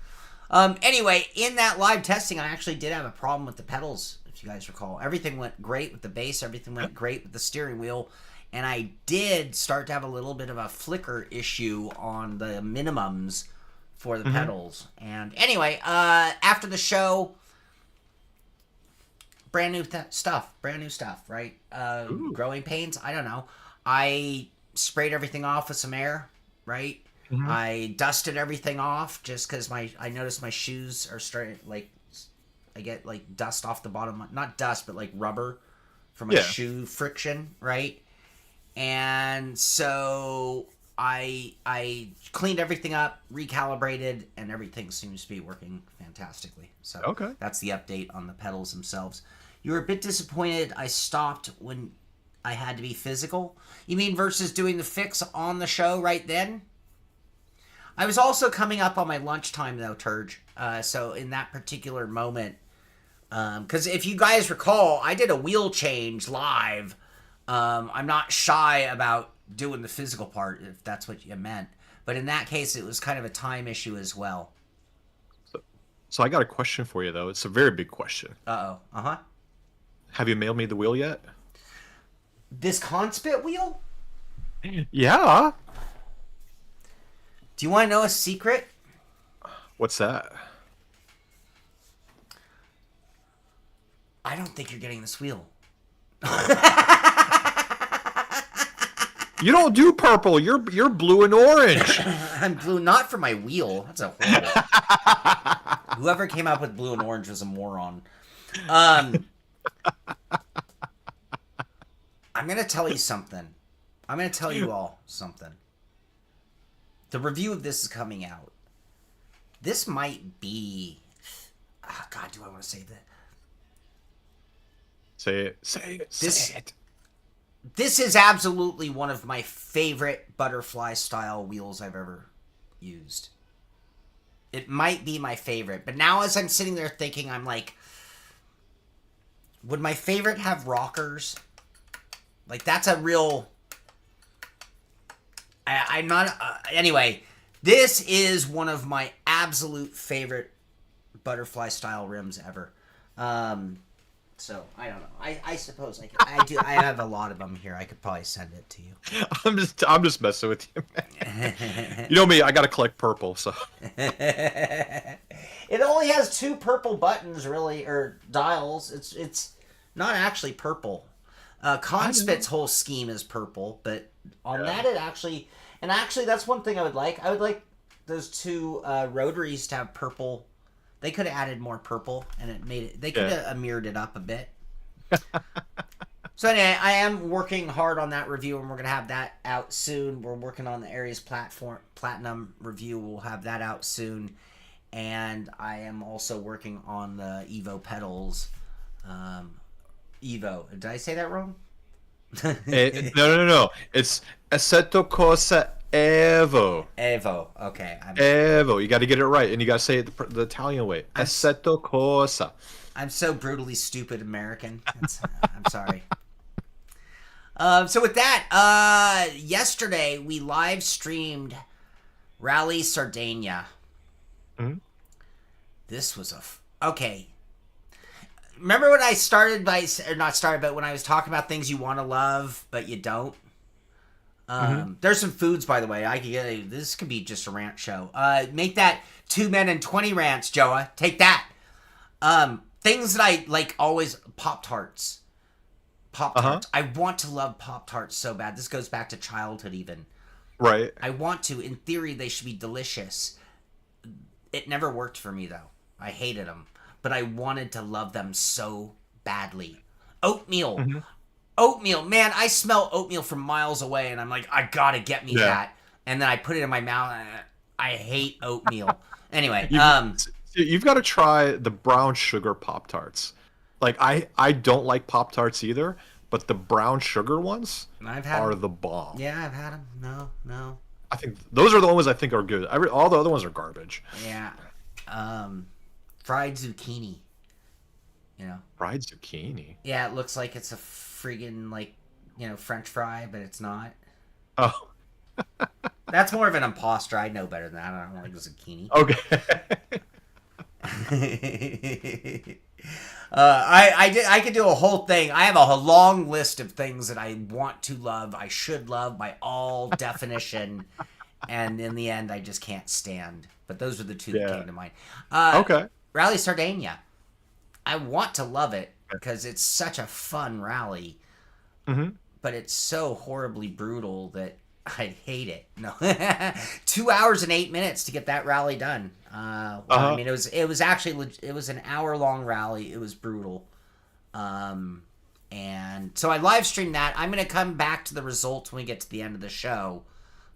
Anyway, in that live testing, I actually did have a problem with the pedals, if you guys recall. Everything went great with the bass. Everything went great with the steering wheel. And I did start to have a little bit of a flicker issue on the minimums for the pedals. And anyway, after the show, brand new stuff, right? Growing pains, I don't know. I sprayed everything off with some air, right? I dusted everything off just because I noticed my shoes are starting, like, I get, like, dust off the bottom. Not dust, but, like, rubber from my shoe friction, right? And so I cleaned everything up, recalibrated, and everything seems to be working fantastically. So that's the update on the pedals themselves. You were a bit disappointed I stopped when I had to be physical? You mean versus doing the fix on the show right then? I was also coming up on my lunchtime, though, Turge. So in that particular moment, because if you guys recall, I did a wheel change live. I'm not shy about doing the physical part, if that's what you meant. But in that case, it was kind of a time issue as well. So I got a question for you, though. It's a very big question. Uh-oh. Uh-huh. Have you mailed me the wheel yet? This Conspit wheel? Yeah. Do you want to know a secret? What's that? I don't think you're getting this wheel. You don't do purple. You're blue and orange. I'm blue, not for my wheel. That's a horrible. Whoever came up with blue and orange was a moron. I'm gonna tell you something. I'm gonna tell you all something. The review of this is coming out. This might be. Oh, God, do I want to say that? Say it. Say it. Say it. This is absolutely one of my favorite butterfly style wheels I've ever used. It might be my favorite, but now as I'm sitting there thinking, I'm like, would my favorite have rockers? Like, that's a real... I'm not... anyway, this is one of my absolute favorite butterfly style rims ever. So, I don't know. I suppose I could... I have a lot of them here. I could probably send it to you. I'm just messing with you, man. You know me, I gotta collect purple, so... It only has 2 purple buttons, really, or dials. It's not actually purple. Conspit's whole scheme is purple, but on that it actually... And actually, that's one thing I would like. I would like those 2 rotaries to have purple... They could have added more purple, and it made it... They could have mirrored it up a bit. So anyway, I am working hard on that review, and we're going to have that out soon. We're working on the Aries Platinum review. We'll have that out soon. And I am also working on the Evo pedals. Evo. Did I say that wrong? No. It's Assetto Corsa Evo. Evo. Okay. Evo. You got to get it right, and you got to say it the Italian way. Assetto Corsa. I'm so brutally stupid American. I'm sorry. So with that, yesterday we live streamed Rally Sardinia. Mm-hmm. This was okay. Remember when I started but when I was talking about things you want to love but you don't? There's some foods, by the way. I could get this could be just a rant show. Make that 2 men and 20 rants, Joa. Take that. Things that I like always Pop-Tarts. Pop-Tarts. I want to love Pop-Tarts so bad. This goes back to childhood even. Right. I want to. In theory, they should be delicious. It never worked for me, though. I hated them. But I wanted to love them so badly. Oatmeal. Mm-hmm. Oatmeal. Man, I smell oatmeal from miles away, and I'm like, I gotta get me that. And then I put it in my mouth, and I hate oatmeal. Anyway, You've got to try the brown sugar Pop Tarts. Like I don't like Pop Tarts either, but the brown sugar ones I've had are 'em. the bomb. Yeah, I've had them. No, no. I think those are the ones I think are good. All the other ones are garbage. Yeah. Fried zucchini. You know. Fried zucchini. Yeah, it looks like it's a friggin' like, French fry, but it's not. Oh, That's more of an imposter. I know better than that. I don't like zucchini. okay. I could do a whole thing. I have a long list of things that I want to love, I should love by all definition, and in the end, I just can't stand. But those are the two that came to mind. Okay. Rally Sardinia. I want to love it because it's such a fun rally, but it's so horribly brutal that I hate it. No, 2 hours and 8 minutes to get that rally done. I mean, it was actually it was an hour-long rally. It was brutal, and so I live streamed that. I'm gonna come back to the results when we get to the end of the show,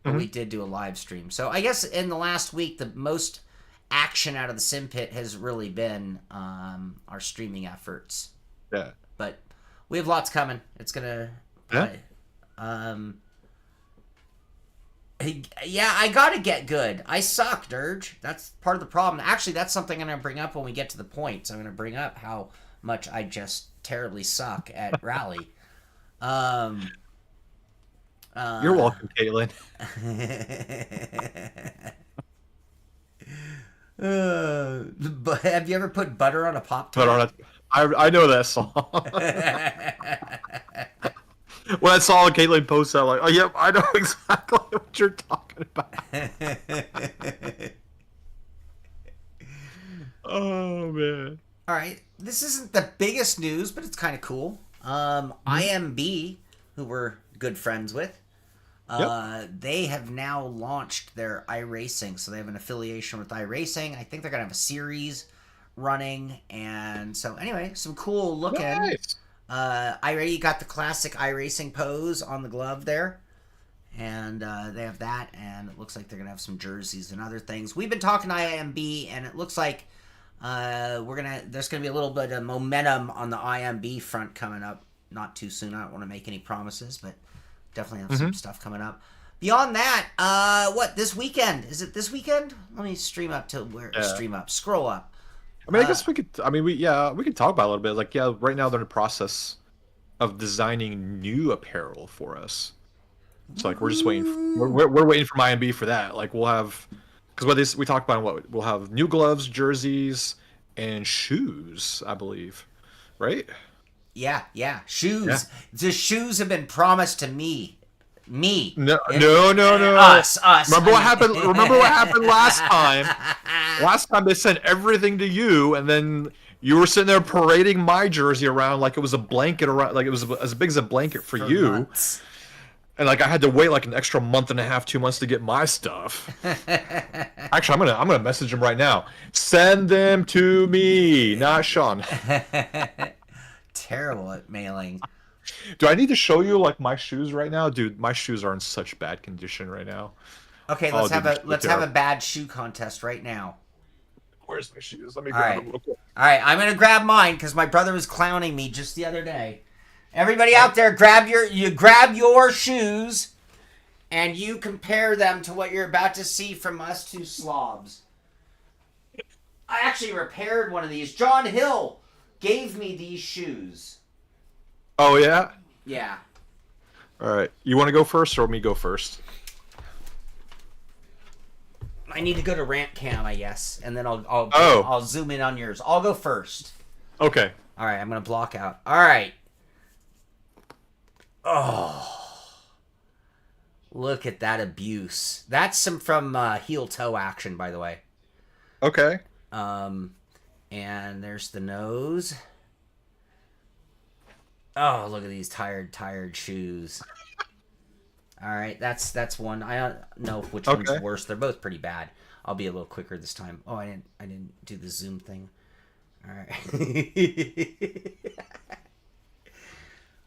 but we did do a live stream. So I guess in the last week, the most action out of the sim pit has really been our streaming efforts. Yeah, but we have lots coming. It's gonna. Yeah, I gotta get good. I suck, Dirge. That's part of the problem. Actually, that's something I'm gonna bring up when we get to the points. I'm gonna bring up how much I just terribly suck at rally. you're welcome, Caitlin. But have you ever put butter on a Pop-Tart? I know that song. When I saw Caitlin post that, like, oh, yep, I know exactly what you're talking about. Oh, man. All right. This isn't the biggest news, but it's kind of cool. IMB, who we're good friends with, they have now launched their iRacing. So they have an affiliation with iRacing. I think they're going to have a series running. And so, anyway, some cool looking. Nice. I already got the classic iRacing pose on the glove there, and they have that, and it looks like they're gonna have some jerseys and other things. We've been talking IMB, and it looks like there's gonna be a little bit of momentum on the IMB front coming up. Not too soon. I don't want to make any promises, but definitely have some stuff coming up. Beyond that, what this weekend? Is it this weekend? Let me stream up to where stream up. Scroll up. I mean, I guess we could. I mean, we could talk about it a little bit. Like, yeah, right now they're in the process of designing new apparel for us. So, like, we're just waiting. We're waiting for IMB for that. Like, we'll have because we talked about what we'll have new gloves, jerseys, and shoes. I believe, right? Yeah, shoes. Yeah. The shoes have been promised to me. No. Us. Remember what happened? Remember what happened last time? Last time they sent everything to you, and then you were sitting there parading my jersey around like it was a blanket around, like it was as big as a blanket for you. Months. And like I had to wait like an extra month and a half, 2 months to get my stuff. Actually, I'm gonna message him right now. Send them to me, not Sean. Terrible at mailing. Do I need to show you like my shoes right now, dude? My shoes are in such bad condition right now. Okay, let's have a bad shoe contest right now. Where's my shoes? Let me grab them real quick. All right, I'm gonna grab mine because my brother was clowning me just the other day. Everybody out there, grab your shoes, and you compare them to what you're about to see from us two slobs. I actually repaired one of these. John Hill gave me these shoes. Oh, yeah? Yeah. All right. You want to go first or me go first? I need to go to rant cam, I guess, and then I'll zoom in on yours. I'll go first. Okay. All right, I'm going to block out. All right. Oh. Look at that abuse. That's some from heel toe action, by the way. Okay. And there's the nose. Oh, look at these tired shoes. All right, that's one. I don't know which one's worse. They're both pretty bad. I'll be a little quicker this time. Oh, I didn't do the zoom thing. All right.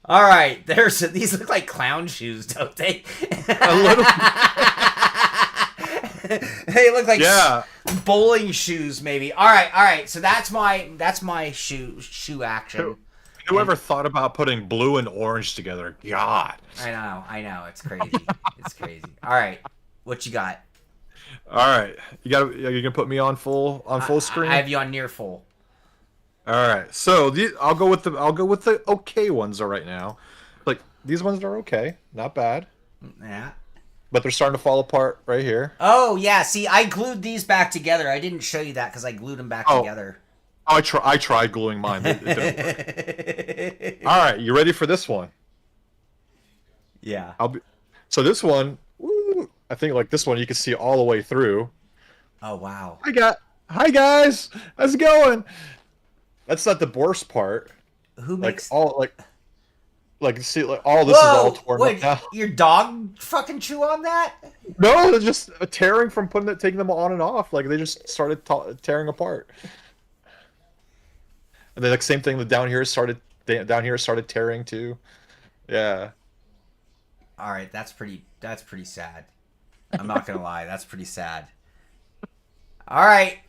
All right, these look like clown shoes, don't they? A little. They look like Yeah. bowling shoes, maybe. All right, all right. So that's my shoe action. And Whoever thought about putting blue and orange together? God. I know, it's crazy, it's crazy. All right, what you got? All right, you gonna put me on full screen? I have you on near full. All right, so I'll go with the okay ones right now. Like these ones are okay, not bad, Yeah. but they're starting to fall apart right here. Oh yeah. See, I glued these back together. I didn't show you that because I glued them back Oh, together. I tried gluing mine. It didn't work. All right, you ready for this one? Yeah. So this one, woo, I think like this one you can see all the way through. Oh wow. Hi guys, how's it going? That's not the worst part. Who Like makes? all like see like all this is all Whoa! torn up Wait, now. your dog fucking chew on that? No, they're just tearing from taking them on and off. Like they just started tearing apart. And then like same thing. Down here started tearing too. Yeah. All right, that's pretty. That's pretty sad. I'm not gonna lie, that's pretty sad. All right,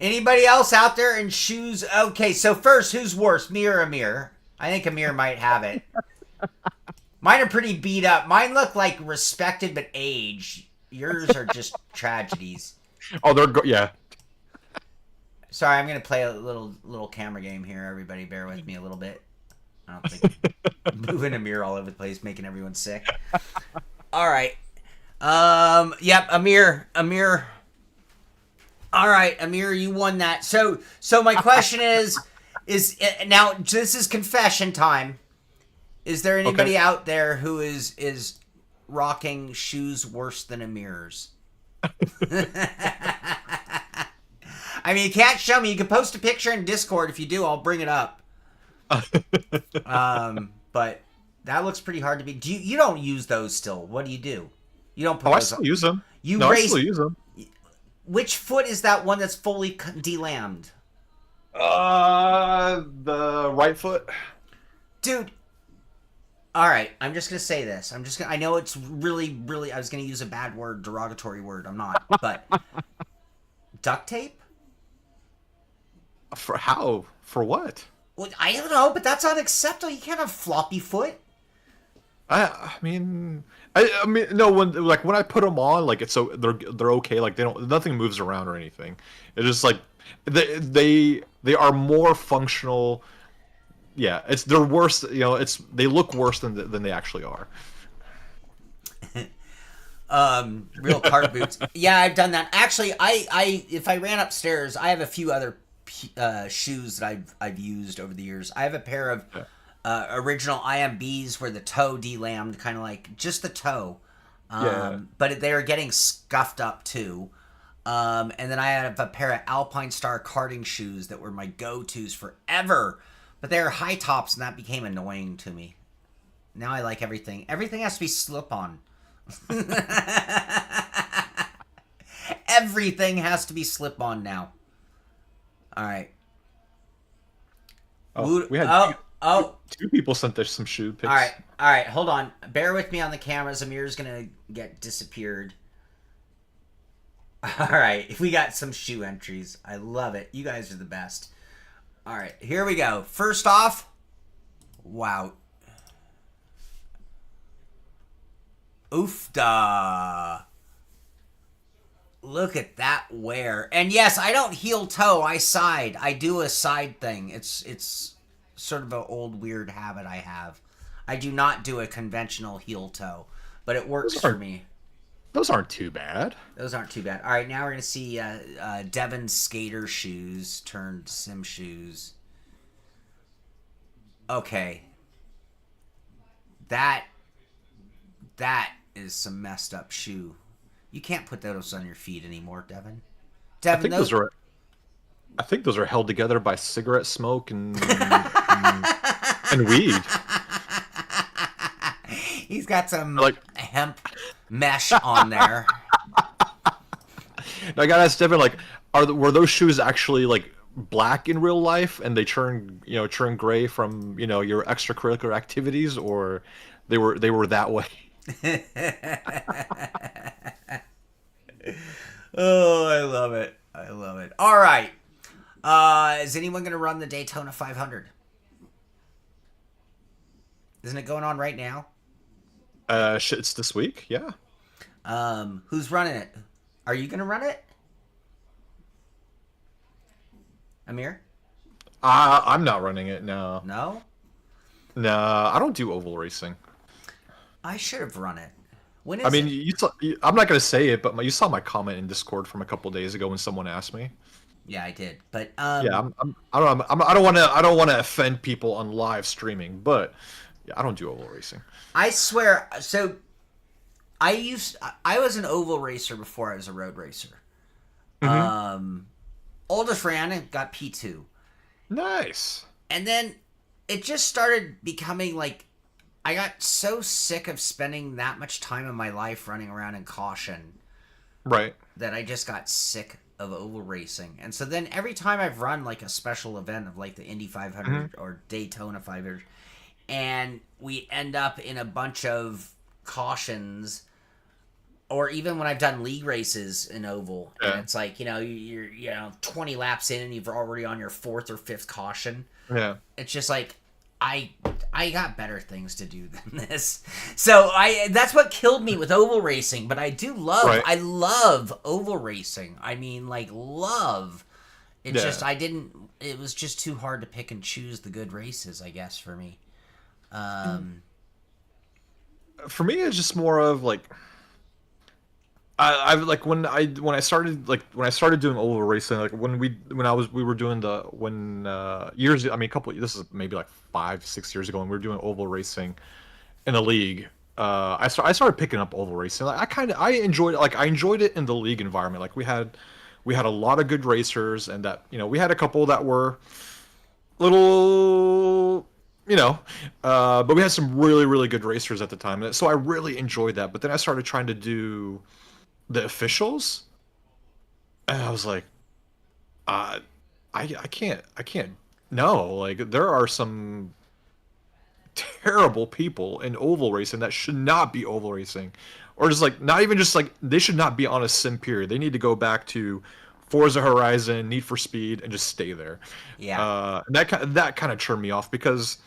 anybody else out there in shoes? Okay, so first, who's worse, me or Amir? I think Amir might have it. Mine are pretty beat up. Mine look like respected but aged. Yours are just tragedies. Oh, yeah. Sorry, I'm gonna play a little camera game here. Everybody, bear with me a little bit. I don't think moving Amir all over the place, making everyone sick. All right. Yep, Amir. All right, Amir, you won that. So my question is now this is confession time. Is there anybody out there who is rocking shoes worse than Amir's? I mean, you can't show me. You can post a picture in Discord. If you do, I'll bring it up. But that looks pretty hard to be. You don't use those still? What do? You don't put Oh, I those still use them. You No, I raise. still use them. Which foot is that one that's fully delambed? The right foot. Dude. All right, I'm just gonna say this. I know it's really, really. I was gonna use a bad word, derogatory word. I'm not. But duct tape. For how? For what? Well, I don't know, but that's unacceptable. You can't have floppy foot. I mean, I mean, no. When I put them on, like it's so they're okay. Like nothing moves around or anything. It's just like they are more functional. Yeah, they're worse. You know, they look worse than they actually are. Real cart boots. Yeah, I've done that. Actually, I if I ran upstairs, I have a few other shoes that I've used over the years. I have a pair of original IMBs where the toe delambed, kind of like just the toe. But they are getting scuffed up too. And then I have a pair of Alpine Star karting shoes that were my go-tos forever. But they're high tops, and that became annoying to me. Now I like everything. Everything has to be slip-on. Everything has to be slip-on now. All right. We had two people sent us some shoe pics. All right. Hold on. Bear with me on the cameras. Amir's gonna get disappeared. All right. We got some shoe entries. I love it. You guys are the best. All right. Here we go. First off, wow. Oofda. Look at that wear. And yes, I don't heel toe. I side. I do a side thing. It's sort of an old weird habit I have. I do not do a conventional heel toe, but it works for me. Those aren't too bad. Those aren't too bad. All right, now we're going to see Devon's skater shoes turned sim shoes. Okay. That is some messed up shoe. You can't put those on your feet anymore, Devon. I think those are held together by cigarette smoke and weed. He's got some hemp mesh on there. Now I gotta ask Devin, like, were those shoes actually like black in real life, and they turn gray from your extracurricular activities, or they were that way? Oh, I love it. I love it. All right. Is anyone going to run the Daytona 500? Isn't it going on right now? Shit, it's this week. Yeah. Who's running it? Are you going to run it, Amir? I'm not running it. No. No. No, I don't do oval racing. I should have run it. When I is mean, it? I'm not gonna say it, but you saw my comment in Discord from a couple days ago when someone asked me. Yeah, I did. But Yeah, I don't want to offend people on live streaming, but yeah, I don't do oval racing. I swear. So I was an oval racer before I was a road racer. Mm-hmm. Oldest ran and got P2. Nice. And then it just started becoming like I got so sick of spending that much time in my life running around in caution Right. that I just got sick of oval racing. And so then every time I've run like a special event of like the Indy 500 or Daytona 500, and we end up in a bunch of cautions, or even when I've done league races in oval, and it's like, you're 20 laps in and you've already on your fourth or fifth caution. Yeah. It's just like I got better things to do than this. So that's what killed me with oval racing. But I do love Right. I love oval racing. I mean, like, love. It's just it was just too hard to pick and choose the good races, I guess, for me. For me, it's just more of like I've like when I started doing oval racing, like we were doing the when years, I mean, this is maybe like 5-6 years ago when we were doing oval racing in a league. I started picking up oval racing. Like I enjoyed it. Like I enjoyed it in the league environment. Like we had a lot of good racers, and that we had a couple that were little, but we had some really really good racers at the time. So I really enjoyed that. But then I started trying to do the officials, and I was like, I can't. No, like there are some terrible people in oval racing that should not be oval racing, or just like not even just like they should not be on a sim period. They need to go back to Forza Horizon, Need for Speed, and just stay there. Yeah. And that kind of turned me off because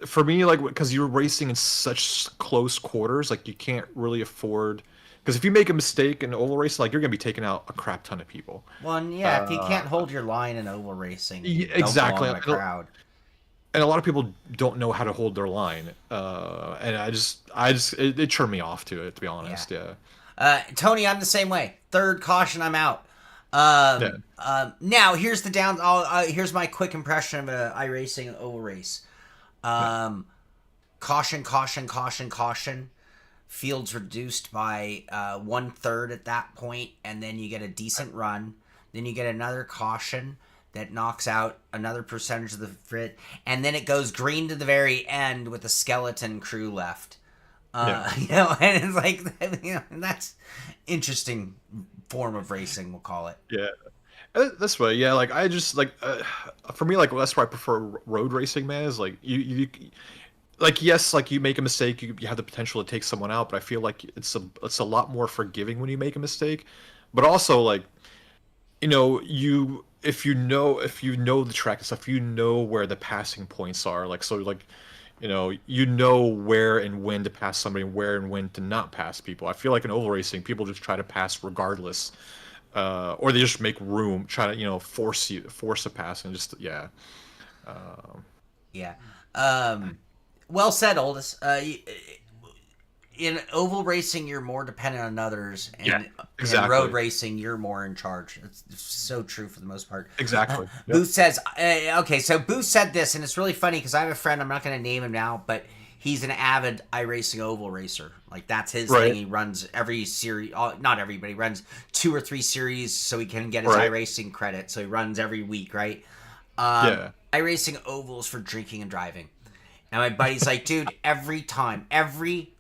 for me, like, because you're racing in such close quarters, like you can't really afford. Because if you make a mistake in oval racing, like you're gonna be taking out a crap ton of people. Well, and yeah, if you can't hold your line in oval racing, you don't Exactly. belong in the crowd. And a lot of people don't know how to hold their line, and it turned me off to it, to be honest. Yeah. Tony, I'm the same way. Third caution, I'm out. Now here's the here's my quick impression of an iRacing oval race. Caution, caution, caution, caution. Fields reduced by 1/3 at that point, and then you get a decent run. Then you get another caution that knocks out another percentage of the field, and then it goes green to the very end with a skeleton crew left. And it's like, that's interesting form of racing, we'll call it. Yeah. This way, yeah. Like I just like for me, like that's why I prefer road racing, man. Is like you like, yes, like you make a mistake, you have the potential to take someone out, but I feel like it's a lot more forgiving when you make a mistake. But also, like, if you know the track and stuff, you know where the passing points are. Like, so like, where and when to pass somebody, and where and when to not pass people. I feel like in oval racing, people just try to pass regardless, or they just make room, try to force a pass, and just Yeah. Well said, Oldest. In oval racing, you're more dependent on others, and exactly. in road racing, you're more in charge. It's so true for the most part. Exactly. Booth says, okay, so Booth said this, and it's really funny because I have a friend, I'm not going to name him now, but he's an avid iRacing oval racer. Like, that's his thing. He runs every series, not every, but he runs 2 or 3 series so he can get his iRacing credit. So he runs every week, right? iRacing ovals for drinking and driving. And my buddy's like, dude, every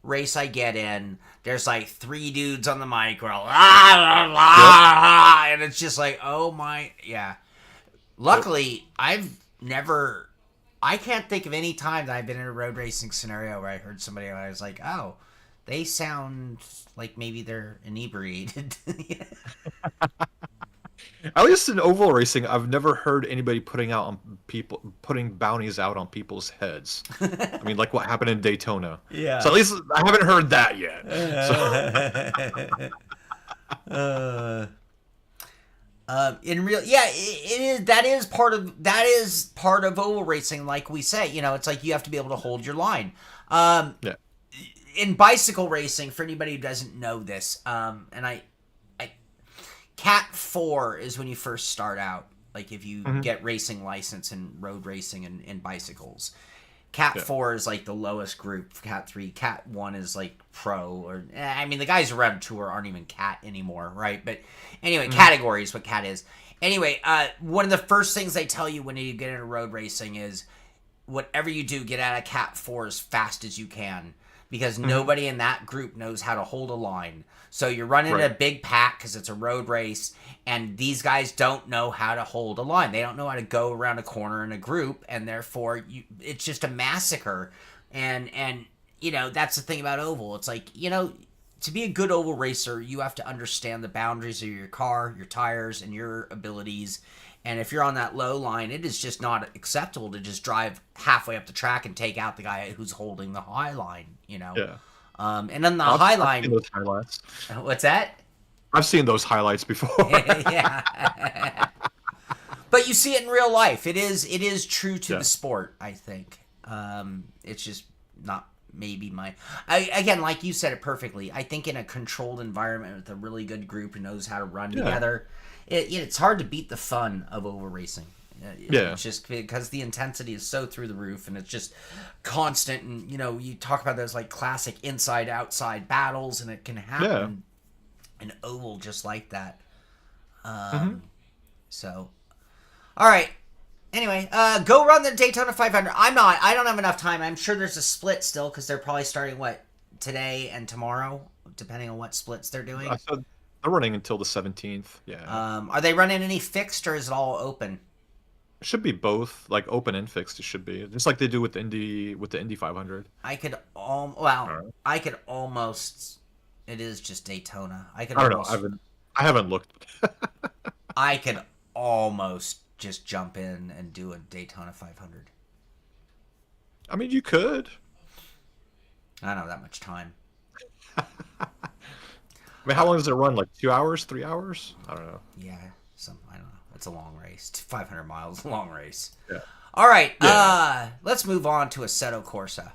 race I get in, there's like 3 dudes on the mic, we're all, and it's just like, oh my, yeah. Luckily, I can't think of any time that I've been in a road racing scenario where I heard somebody and I was like, oh, They sound like maybe they're inebriated. At least in oval racing, I've never heard anybody putting bounties out on people's heads. I mean, like what happened in Daytona. So Yeah. at least I haven't heard that yet. So uh, in real, yeah, it is. That is part of oval racing. Like we say, it's like you have to be able to hold your line. yeah, In bicycle racing, for anybody who doesn't know this, and I Cat 4 is when you first start out. Like if you hmm get racing license in road racing and bicycles. Cat yeah, 4 is like the lowest group. Cat 3, Cat 1 is like pro. Or I mean, the guys around tour aren't even Cat anymore, right? But anyway, hmm category is what Cat is. Anyway, one of the first things they tell you when you get into road racing is whatever you do, get out of Cat 4 as fast as you can because hmm nobody in that group knows how to hold a line. So you're running right, a big pack because it's a road race, and these guys don't know how to hold a line. They don't know how to go around a corner in a group, and therefore it's just a massacre. And that's the thing about oval. It's like to be a good oval racer, you have to understand the boundaries of your car, your tires, and your abilities. And if you're on that low line, it is just not acceptable to just drive halfway up the track and take out the guy who's holding the high line. yeah. And then the I've, high I've seen line, those highlights. what's that? I've seen those highlights before. Yeah. But you see it in real life. It is true to Yeah, the sport, I think. It's just not maybe again, like you said it perfectly. I think in a controlled environment with a really good group who knows how to run yeah, together, it's hard to beat the fun of over racing. yeah, It's just because the intensity is so through the roof and it's just constant. And you talk about those like classic inside outside battles, and it can yeah. happen in oval just like that. hmm So, all right. Anyway, go run the Daytona 500. I don't have enough time. I'm sure there's a split still because they're probably starting today and tomorrow, depending on what splits they're I doing. said they're running until the 17th. Yeah, Are they running any fixed or is it all open? it should be both, like open and fixed. It should be just like they do with the Indy 500. I could All right. I could almost. It is just Daytona. I don't know. I haven't looked. I could almost just jump in and do a Daytona 500. I mean, you could. I don't have that much time. I mean, how long does it run? Like 2 hours, 3 hours? I don't know. Yeah, I don't know. It's a long race. 500 miles, a long race. Yeah. All right, Yeah. let's move on to Assetto Corsa.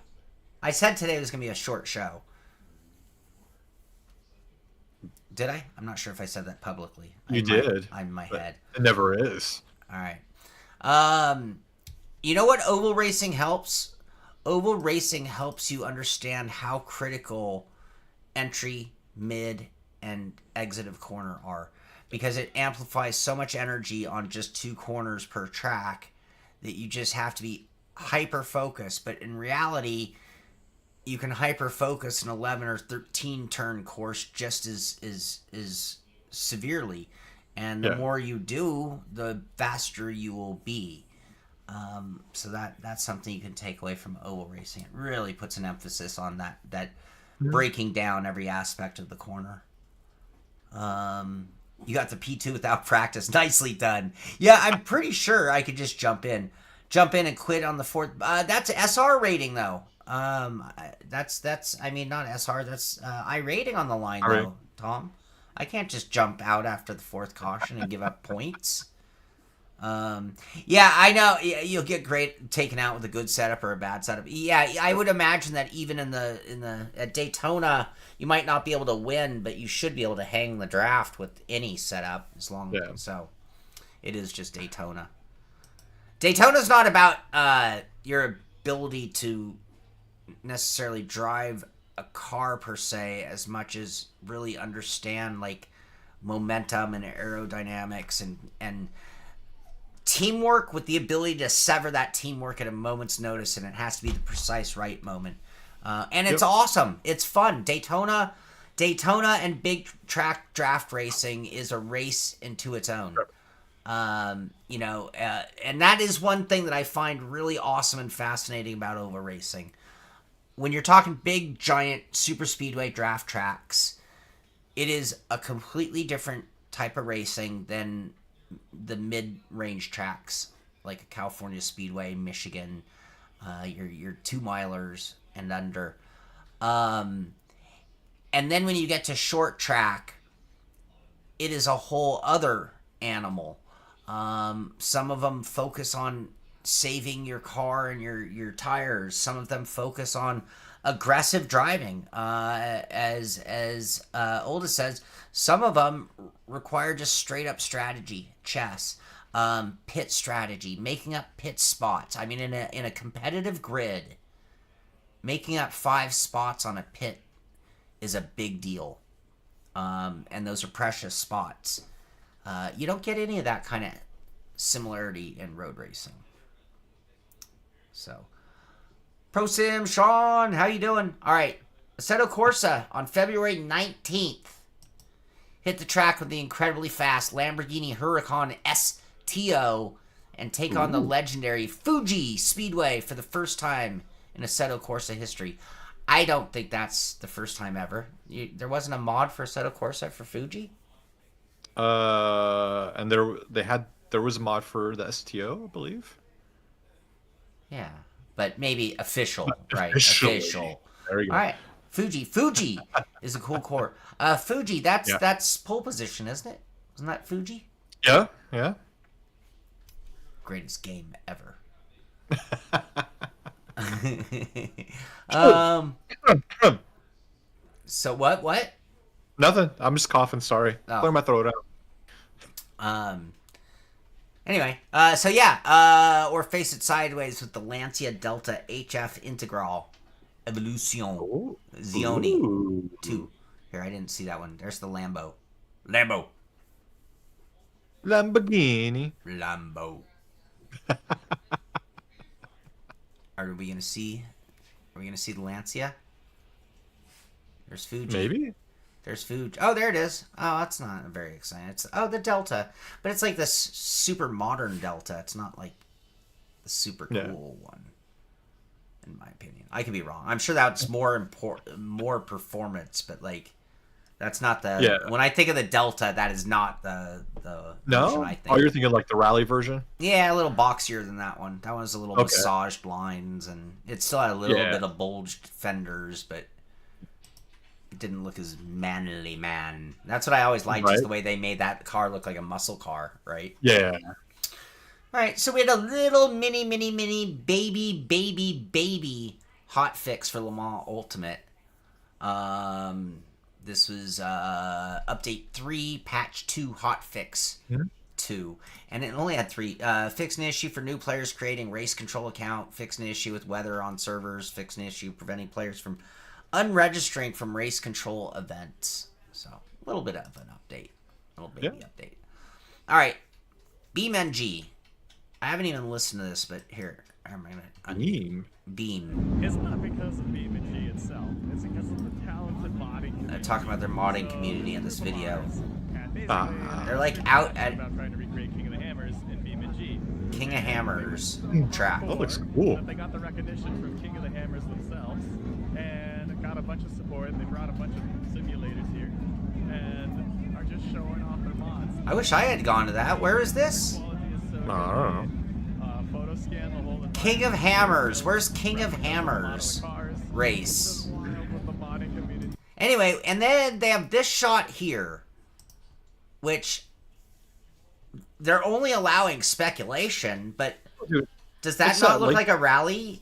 I said today was going to be a short show. Did I? I'm not sure if I said that publicly. You did. I'm in my But head. it never is. All right. Um, you know what oval racing helps? Oval racing helps you understand how critical entry, mid, and exit of corner are because it amplifies so much energy on just two corners per track that you just have to be hyper focused. But in reality, you can hyper focus an 11 or 13 turn course just as severely, and the Yeah. more you do, the faster you will be. So that's something you can take away from oval racing. It really puts an emphasis on that Mhm. breaking down every aspect of the corner. You got the P2 without practice. Nicely done. Yeah, I'm pretty sure I could just jump in and quit on the fourth. That's SR rating though. That's I mean not SR. That's I rating on the line All right. though, Tom. I can't just jump out after the fourth caution and give up points. Yeah, I know. You'll get great taken out with a good setup or a bad setup. Yeah, I would imagine that even in the at Daytona, you might not be able to win, but you should be able to hang the draft with any setup as long. Yeah. So, it is just Daytona. Daytona's not about your ability to necessarily drive a car per se as much as really understand like momentum and aerodynamics and teamwork with the ability to sever that teamwork at a moment's notice, and it has to be the precise right moment. And it's Yep. awesome. It's fun. Daytona and big track draft racing is a race into its own. And that is one thing that I find really awesome and fascinating about oval racing. when you're talking big, giant, super speedway draft tracks, it is a completely different type of racing than the mid-range tracks like a California Speedway, Michigan, your 2 milers and under. And then when you get to short track, it is a whole other animal. Some of them focus on saving your car and your tires. Some of them focus on aggressive driving. As Oldest says, some of them require just straight up strategy, chess, pit strategy, making up pit spots. I mean, in a competitive grid, making up 5 spots on a pit is a big deal. And those are precious spots. You don't get any of that kind of similarity in road racing. So, Pro Sim, Sean, how you doing? All right, Assetto Corsa on February 19th. Hit the track with the incredibly fast Lamborghini Huracan STO and take on the legendary Fuji Speedway for the first time in Assetto Corsa history. I don't think that's the first time ever. There wasn't a mod for Assetto Corsa for Fuji? And there was a mod for the STO, I believe. Yeah, but maybe official, right? Officially. Official. There you go. All right, Fuji is a cool core. Fuji, that's pole position, isn't it? Isn't that Fuji? Yeah, yeah. Greatest game ever. So what? Nothing. I'm just coughing. Sorry. Oh. Clear my throat out. Anyway, so yeah, or face it sideways with the Lancia Delta HF Integral Evolution Zioni 2. Here, I didn't see that one. There's the Lambo. Lamborghini. Are we gonna see the Lancia? There's Fuji. Maybe. There's Fuji. Oh, there it is. Oh, that's not very exciting. It's the Delta, but it's like this super modern Delta. It's not like the super cool one, in my opinion. I could be wrong. I'm sure that's more performance, but like that's not the. Yeah. When I think of the Delta, that is not the No. version I think. Oh, you're thinking like the rally version? Yeah, a little boxier than that one. That one was a little massaged lines, and it still had a little bit of bulged fenders, but it didn't look as manly, man. That's what I always liked, is the way they made that car look like a muscle car, right? Yeah. All right, so we had a little mini baby hot fix for Le Mans Ultimate. This was update 3, patch 2, hot fix 2, and it only had 3. Fix an issue for new players creating race control account. Fix an issue with weather on servers. Fix an issue preventing players from unregistering from race control events. So a little bit of an update, little baby update. All right, BeamNG. I haven't even listened to this, but here I'm gonna Beam. It's not because of BeamNG itself. It's because of the talented modding community. They're talking about their modding community in this video. They're like out at about trying to recreate King of the Hammers in BeamNG. King of Hammers track. That looks cool. They got the recognition from King of the Hammers themselves, and got a bunch of support. And they brought a bunch of simulators here, and are just showing off their mods. I wish I had gone to that. Where is this? I don't know. Photo scan the whole King of Hammers. Where's King of Hammers race? Anyway, and then they have this shot here, which they're only allowing speculation, but does that not look like a rally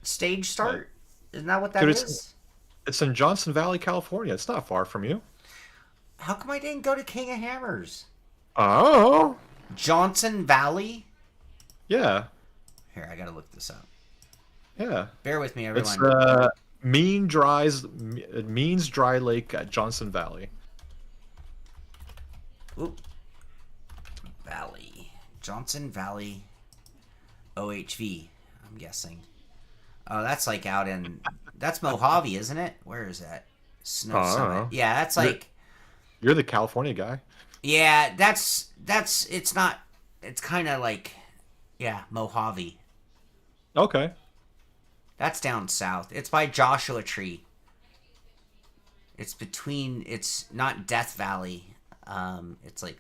stage start? Isn't that what that is? It's in Johnson Valley, California. It's not far from you. How come I didn't go to King of Hammers? Oh. Johnson Valley? Yeah. Here, I gotta look this up. Yeah. Bear with me, everyone. It's Means Dry Lake at Johnson Valley. Oop. Valley. Johnson Valley OHV, I'm guessing. Oh, that's like out in... That's Mojave, isn't it? Where is that? Snow Summit. Yeah, that's like... You're the California guy. Yeah, that's... It's not... It's kind of like... Yeah, Mojave. Okay. That's down south. It's by Joshua Tree. It's not Death Valley. It's like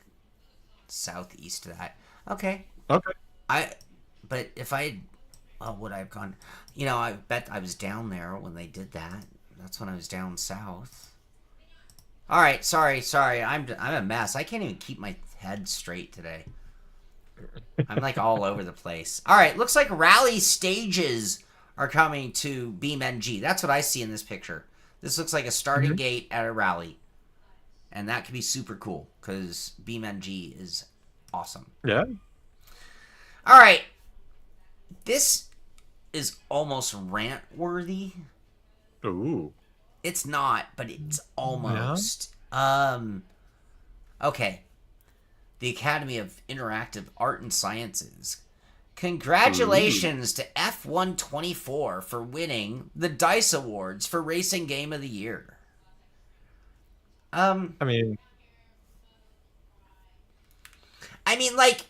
southeast of that. Okay. Okay. But if would I have gone? I bet I was down there when they did that. That's when I was down south. All right, sorry. I'm a mess. I can't even keep my head straight today. I'm like all over the place. All right, looks like rally stages are coming to BeamNG. That's what I see in this picture. This looks like a starting gate at a rally. And that could be super cool because BeamNG is awesome. Yeah. All right. This is almost rant worthy. Ooh. It's not, but it's almost. Yeah. Okay. The Academy of Interactive Art and Sciences. Congratulations to F124 for winning the DICE Awards for Racing Game of the Year. I mean, like,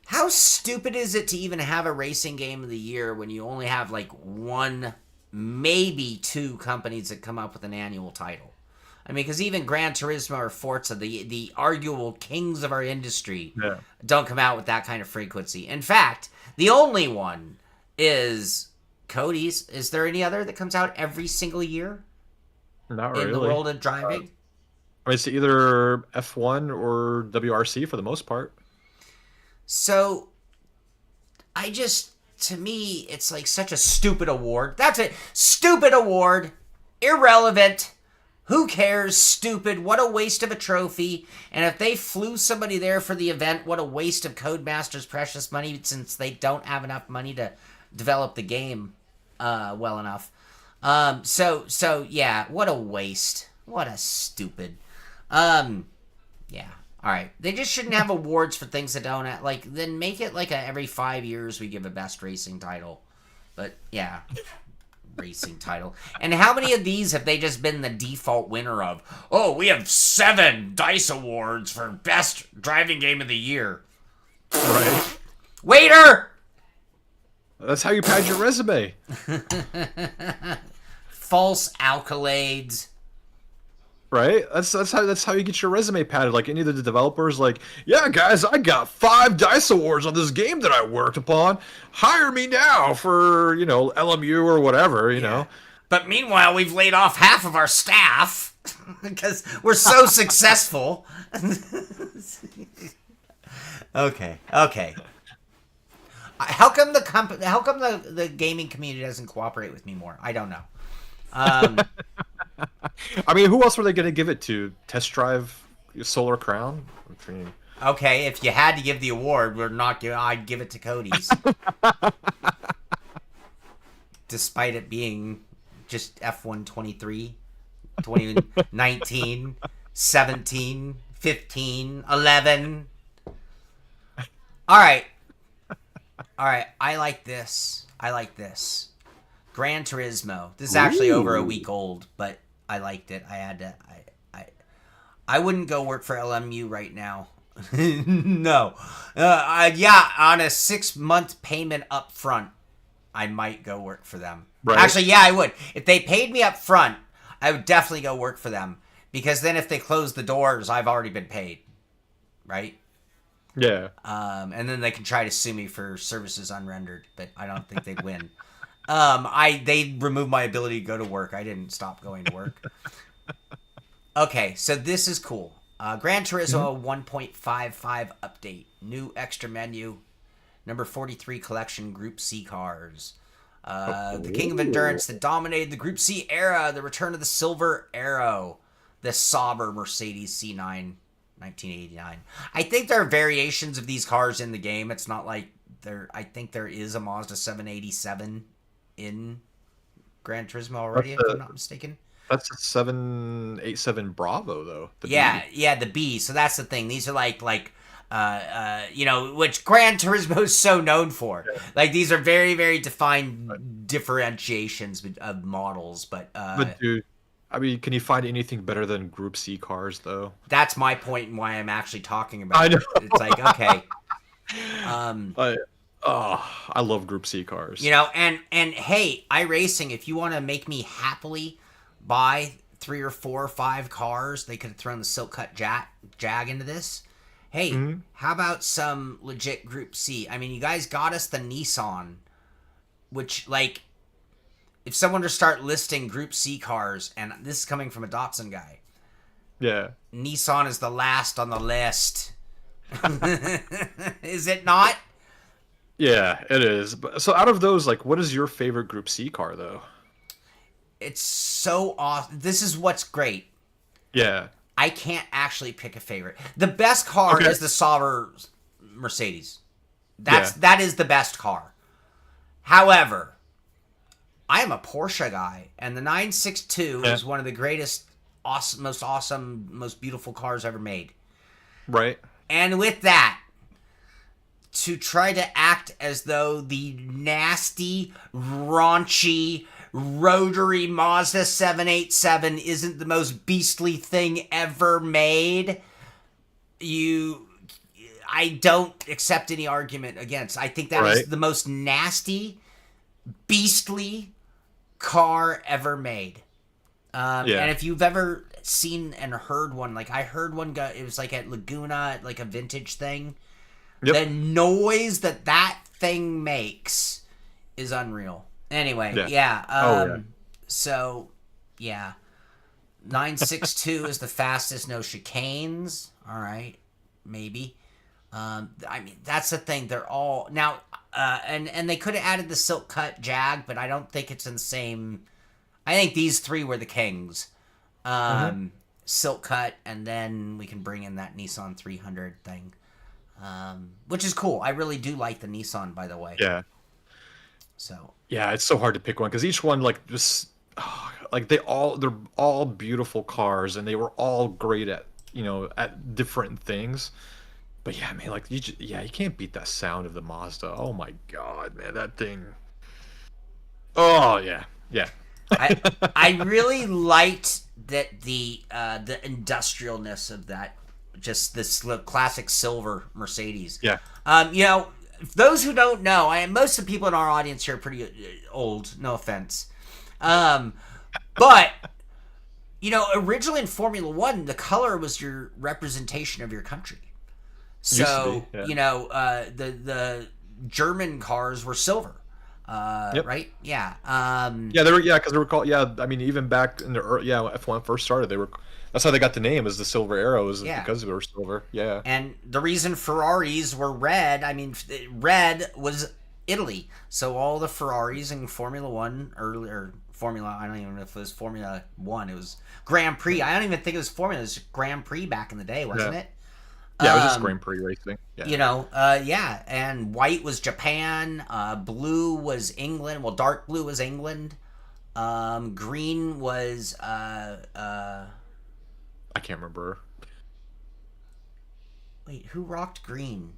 how stupid is it to even have a Racing Game of the Year when you only have, like, one, maybe two companies that come up with an annual title? I mean, because even Gran Turismo or Forza, the arguable kings of our industry, don't come out with that kind of frequency. In fact, the only one is Cody's. Is there any other that comes out every single year? Not really. In the world of driving? I mean, it's either F1 or WRC for the most part. So, to me, it's like such a stupid award. That's it. Stupid award. Irrelevant. Who cares? Stupid. What a waste of a trophy. And if they flew somebody there for the event, what a waste of Codemasters' precious money since they don't have enough money to develop the game well enough. So yeah, what a waste. What a stupid. Yeah. All right. They just shouldn't have awards for things that don't have, like, then make it like every 5 years we give a best racing title. But yeah. Racing title. And how many of these have they just been the default winner of? Oh, we have 7 DICE Awards for best driving game of the year. Right. Waiter! That's how you pad your resume. False accolades. Right? That's how you get your resume padded. Like any of the developers, like, yeah, guys, I got 5 DICE Awards on this game that I worked upon. Hire me now for, LMU or whatever, you know. But meanwhile, we've laid off half of our staff because we're so successful. Okay. How come the gaming community doesn't cooperate with me more? I don't know. I mean, who else were they going to give it to? Test Drive Solar Crown? I mean... Okay, if you had to give the award, I'd give it to Cody's. Despite it being just F1 23, 2019, 17, 15, 11. All right. I like this. Gran Turismo. This is actually over a week old, but I liked it. I wouldn't go work for LMU right now. No. On a 6-month payment up front, I might go work for them. Right. Actually, yeah, I would. If they paid me up front, I would definitely go work for them. Because then if they close the doors, I've already been paid. Right? Yeah. And then they can try to sue me for services unrendered, but I don't think they'd win. They removed my ability to go to work. I didn't stop going to work. Okay, so this is cool. Gran Turismo 1.55 update. New extra menu. Number 43 collection Group C cars. The King of Endurance that dominated the Group C era. The return of the Silver Arrow. The Sauber Mercedes C9 1989. I think there are variations of these cars in the game. It's not like I think there is a Mazda 787 in Gran Turismo already, if I'm not mistaken. That's a 787 Bravo, though. Yeah, the B. So that's the thing. These are like which Gran Turismo is so known for. Yeah. Like, these are very, very defined differentiations of models. But dude, I mean, can you find anything better than Group C cars, though? That's my point and why I'm actually talking about it. It's like, okay. Oh, I love Group C cars. You know, and hey, iRacing, if you want to make me happily buy 3 or 4 or 5 cars, they could have thrown the Silk Cut Jag into this. Hey, how about some legit Group C? I mean, you guys got us the Nissan, which, like, if someone were to start listing Group C cars, and this is coming from a Datsun guy, Yeah. Nissan is the last on the list. Is it not? Yeah, it is. But so out of those, like, what is your favorite Group C car though? It's so awesome. This is what's great. Yeah. I can't actually pick a favorite. The best car Okay. is the Sauber Mercedes. That is the best car. However, I am a Porsche guy, and the 962 is one of the greatest, awesome, most beautiful cars ever made. Right. And with that, to try to act as though the nasty, raunchy, rotary Mazda 787 isn't the most beastly thing ever made, I don't accept any argument against. I think that is the most nasty, beastly car ever made. And if you've ever seen and heard one, like I heard one go, it was like at Laguna, like a vintage thing. Yep. The noise that thing makes is unreal. Anyway, so, yeah. 962 is the fastest, no chicanes. All right, maybe. I mean, that's the thing. They're all... Now, and they could have added the Silk Cut Jag, but I don't think it's in the same... I think these 3 were the kings. Silk Cut, and then we can bring in that Nissan 300 thing. Which is cool. I really do like the Nissan, by the way. Yeah. So... Yeah, it's so hard to pick one because each one, like, just like they're all beautiful cars, and they were all great at at different things. But yeah, man, like you can't beat that sound of the Mazda. Oh my god, man, that thing. Oh yeah. I really liked that the industrialness of that, just this classic silver Mercedes. Yeah. Those who don't know, most of the people in our audience here are pretty old, no offense. But, originally in Formula One, the color was your representation of your country. So, the German cars were silver. Right? Yeah. Because they were called, I mean, even back in the F1 first started, that's how they got the name, is the Silver Arrows, because they were silver. Yeah. And the reason Ferraris were red, I mean, red was Italy. So all the Ferraris in Formula One, or Formula, I don't even know if it was Formula One, it was Grand Prix. I don't even think it was Formula, it was Grand Prix back in the day, wasn't it? Yeah, it was just Grand Prix racing. Yeah. And white was Japan, blue was England, well, dark blue was England, green was, I can't remember. Wait, who rocked green?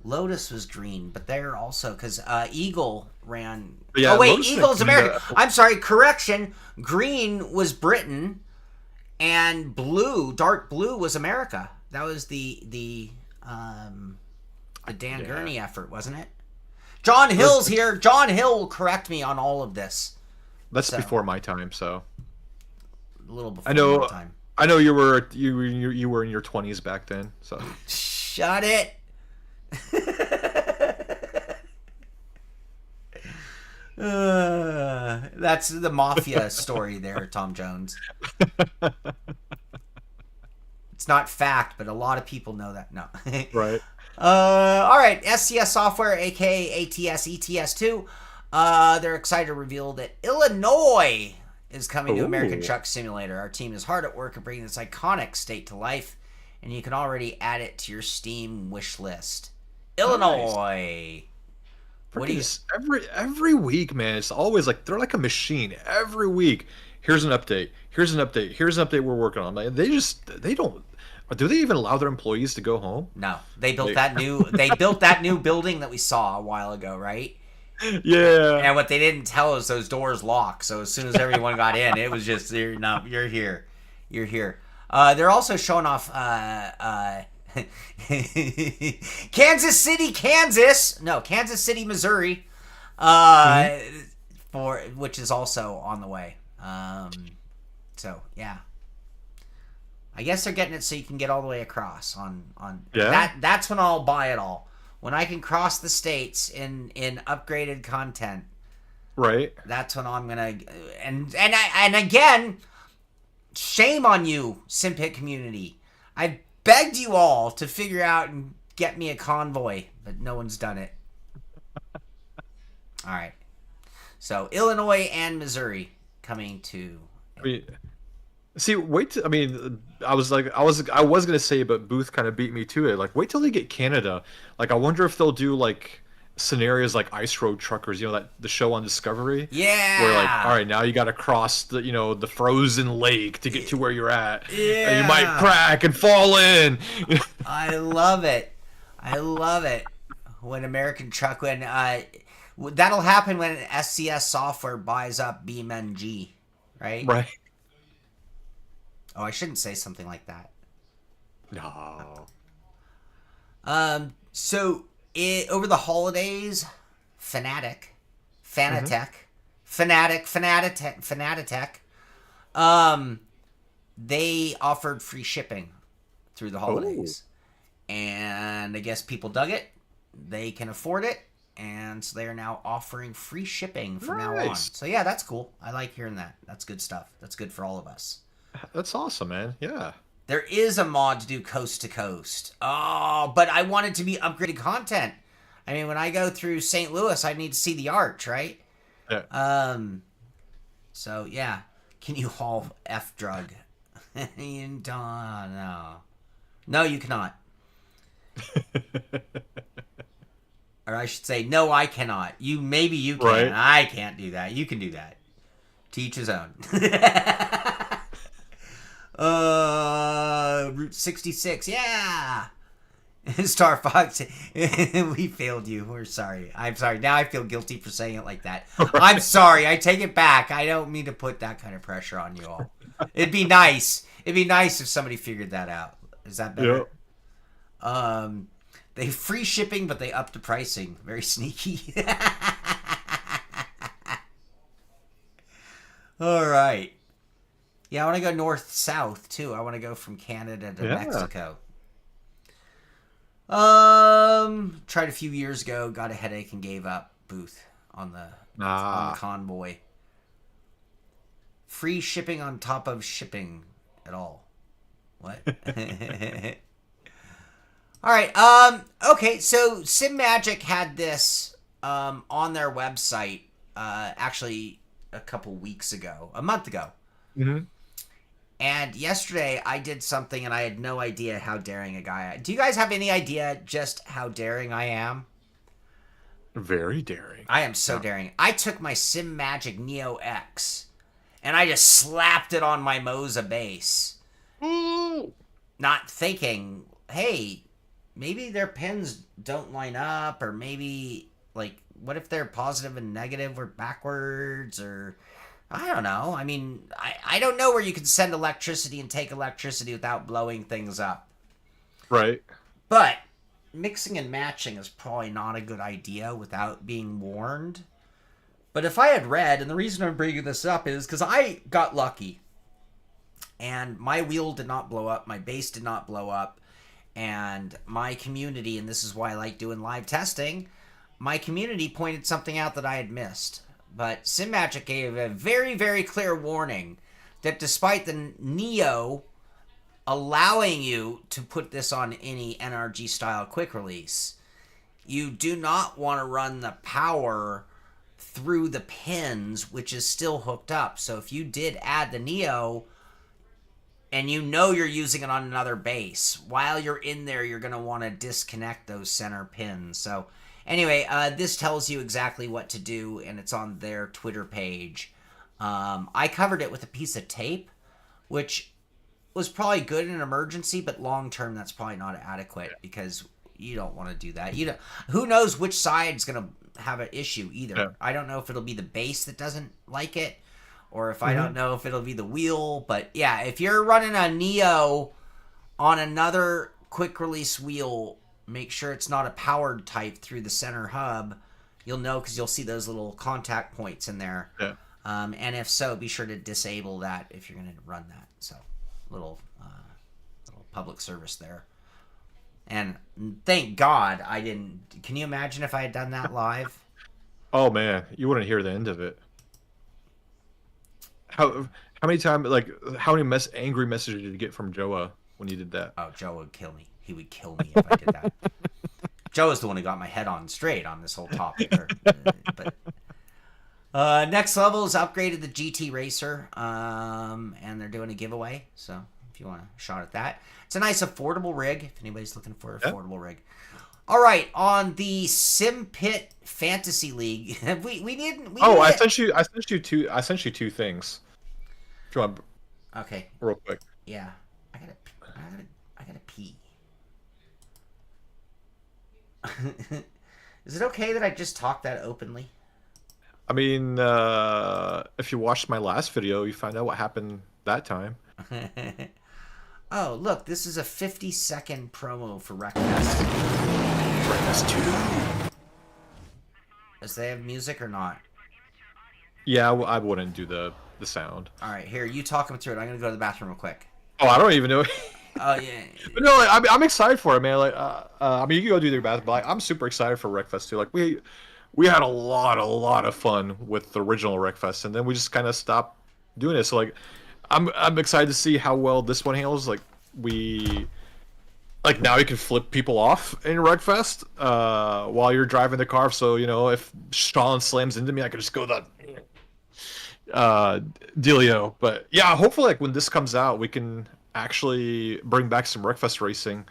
Lotus was green, but they're also, because Eagle ran... Yeah, Lotus Eagle's American. I'm sorry, correction. Green was Britain, and dark blue was America. That was the Dan Gurney effort, wasn't it? John Hill's here. John Hill will correct me on all of this. That's before my time, so... A little before my time. I know you were in your 20s back then, so... Shut it! That's the mafia story there, Tom Jones. It's not fact, but a lot of people know that. No. Right. All right. SCS Software, aka ATS ETS2. They're excited to reveal that Illinois is coming to American Truck Simulator. Our team is hard at work at bringing this iconic state to life, and you can already add it to your Steam wish list. Illinois. Nice. What do you... every week, man, it's always like they're like a machine. Every week, here's an update. Here's an update. Here's an update we're working on. Like, they don't. Do they even allow their employees to go home? No, they built that new. They built that new building that we saw a while ago, right? Yeah. And what they didn't tell us, those doors lock. So as soon as everyone got in, it was just, you're here. You're here. They're also showing off Kansas City, Kansas. No, Kansas City, Missouri. For which is also on the way. So yeah. I guess they're getting it so you can get all the way across on Yeah. that's when I'll buy it all. When I can cross the states in upgraded content, Right. that's when I'm gonna and again, shame on you, Simpit community. I've begged you all to figure out and get me a convoy, but no one's done it. All right. So Illinois and Missouri coming to. I mean, see, I mean, I was gonna say, but Booth kind of beat me to it. Like, wait till they get Canada. Like, I wonder if they'll do like scenarios like Ice Road Truckers. You know, that the show on Discovery. Yeah. Where like, all right, now you got to cross the frozen lake to get to where you're at. Yeah. And you might crack and fall in. I love it. I love it. When American Truck, that'll happen when SCS Software buys up BeamNG, right? Right. Oh, I shouldn't say something like that. No. So over the holidays, Fanatec, they offered free shipping through the holidays. And I guess people dug it. They can afford it. And so they are now offering free shipping from now on. So yeah, that's cool. I like hearing that. That's good stuff. That's good for all of us. That's awesome, man. Yeah. There is a mod to do coast to coast. Oh, but I want it to be upgraded content. I mean, when I go through St. Louis, I need to see the arch, right? Yeah. So yeah, can you haul F drug? You don't. No, you cannot. Or I should say, no, I cannot. Maybe you can. Right. I can't do that. You can do that. To each his own. Route 66, yeah. Star Fox, we failed you. We're sorry. I'm sorry. Now I feel guilty for saying it like that. I'm sorry. I take it back. I don't mean to put that kind of pressure on you all. It'd be nice. It'd be nice if somebody figured that out. Is that better? Yep. They free shipping, but they upped the pricing. Very sneaky. All right. Yeah, I want to go north-south, too. I want to go from Canada to Mexico. Tried a few years ago, got a headache, and gave up. Booth on the convoy. Free shipping on top of shipping at all. What? All right. Okay, so SimMagic had this on their website actually a couple weeks ago. A month ago. Mm-hmm. And yesterday I did something and I had no idea how daring a guy I am. Do you guys have any idea just how daring I am? Very daring. I am so daring. I took my SimMagic Neo X and I just slapped it on my Moza base. Ooh. Not thinking, hey, maybe their pins don't line up, or maybe, like, what if they're positive and negative or backwards, or I don't know. I mean, I don't know where you can send electricity and take electricity without blowing things up. Right. But mixing and matching is probably not a good idea without being warned. But if I had read, and the reason I'm bringing this up is because I got lucky. And my wheel did not blow up, my base did not blow up, and my community, and this is why I like doing live testing, my community pointed something out that I had missed. But SimMagic gave a very, very clear warning that despite the Neo allowing you to put this on any NRG style quick release, you do not want to run the power through the pins, which is still hooked up. So if you did add the Neo and you know you're using it on another base, while you're in there, you're going to want to disconnect those center pins. So anyway, this tells you exactly what to do, and it's on their Twitter page. I covered it with a piece of tape, which was probably good in an emergency, but long term, that's probably not adequate because you don't want to do that. Who knows which side's going to have an issue either. Yeah. I don't know if it'll be the base that doesn't like it, or if I don't know if it'll be the wheel. But yeah, if you're running a Neo on another quick release wheel, make sure it's not a powered type through the center hub. You'll know because you'll see those little contact points in there. Yeah. And if so, be sure to disable that if you're going to run that. So, little public service there. And thank God I didn't. Can you imagine if I had done that live? Oh man, you wouldn't hear the end of it. How many times, like, how many angry messages did you get from Joa when you did that? Oh, Joe would kill me. He would kill me if I did that. Joe is the one who got my head on straight on this whole topic. Next level is upgraded the GT Racer, and they're doing a giveaway. So if you want a shot at that, it's a nice affordable rig. If anybody's looking for an affordable rig. All right, on the Sim Pit Fantasy League, I sent you two things. If you want, okay, real quick. Yeah, I gotta pee. Is it okay that I just talk that openly? I mean, if you watched my last video, you find out what happened that time. Oh, look, this is a 50-second promo for Recfest. Recfest 2. Does they have music or not? Yeah, I wouldn't do the sound. All right, here, you talk them through it. I'm going to go to the bathroom real quick. Oh, I don't even know. Oh, yeah. But no, like, I'm excited for it, man. Like, I mean, you can go do your bathroom, but like, I'm super excited for Recfest 2. Like, we had a lot of fun with the original Recfest, and then we just kind of stopped doing it. So like, I'm excited to see how well this one handles. Like now you can flip people off in Recfest while you're driving the car. So if Sean slams into me, I can just go that dealio. But yeah, hopefully like when this comes out, we can actually bring back some Recfest racing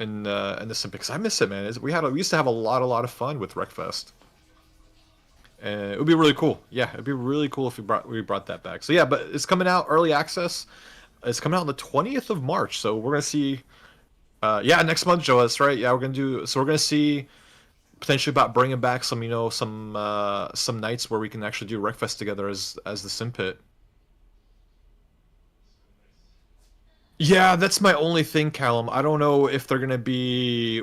in the Sim, because I miss it, man. We used to have a lot of fun with Recfest. And it would be really cool. Yeah, it'd be really cool if we brought that back. So yeah, but it's coming out early access. It's coming out on the 20th of March. So we're gonna see. Next month, Joe. That's right. Yeah, we're gonna see potentially about bringing back some nights where we can actually do Recfest together as the Sim Pit. Yeah, that's my only thing, Callum. I don't know if they're gonna be,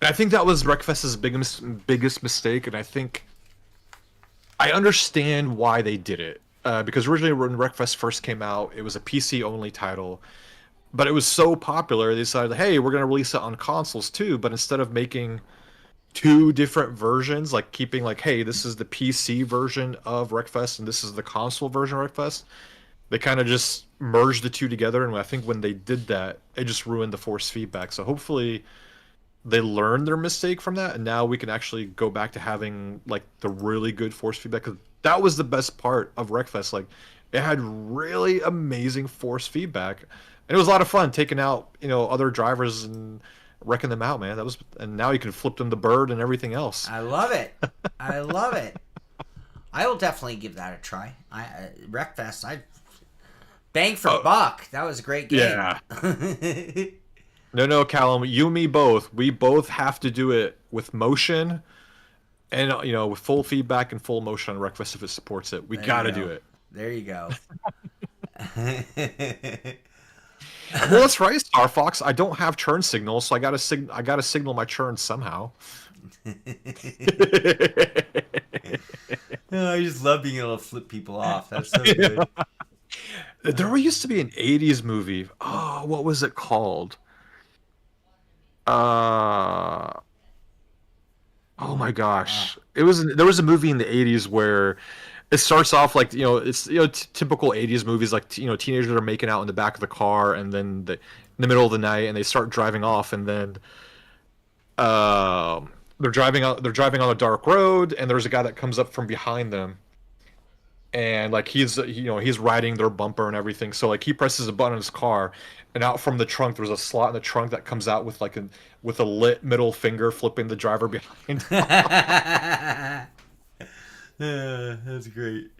I think that was Recfest's biggest mistake, and I think I understand why they did it. Because originally when Recfest first came out, it was a PC only title, but it was so popular they decided, hey, we're gonna release it on consoles too. But instead of making two different versions, like keeping like, hey, this is the PC version of Recfest and this is the console version of Recfest, they kind of just merged the two together. And I think when they did that, it just ruined the force feedback. So hopefully they learned their mistake from that, and now we can actually go back to having like the really good force feedback, because that was the best part of Recfest. Like, it had really amazing force feedback, and it was a lot of fun taking out other drivers and wrecking them out, man. And now you can flip them the bird and everything else. I love it. I love it. I will definitely give that a try. Recfest, bang for buck. That was a great game. Yeah. No, Callum, you and me both. We both have to do it with motion and, with full feedback and full motion on Recfest if it supports it. We got to do it. There you go. Well, that's right, Star Fox. I don't have churn signals, so I got to signal my churn somehow. I just love being able to flip people off. That's so good. There used to be an 80s movie. Oh, what was it called? Oh my gosh. There was a movie in the 80s where it starts off like, it's typical 80s movies, like teenagers are making out in the back of the car, and then in the middle of the night, and they start driving off, and then they're driving on a dark road, and there's a guy that comes up from behind them, and like he's riding their bumper and everything. So like he presses a button on his car, and out from the trunk there's a slot in the trunk that comes out with a lit middle finger flipping the driver behind. That's great.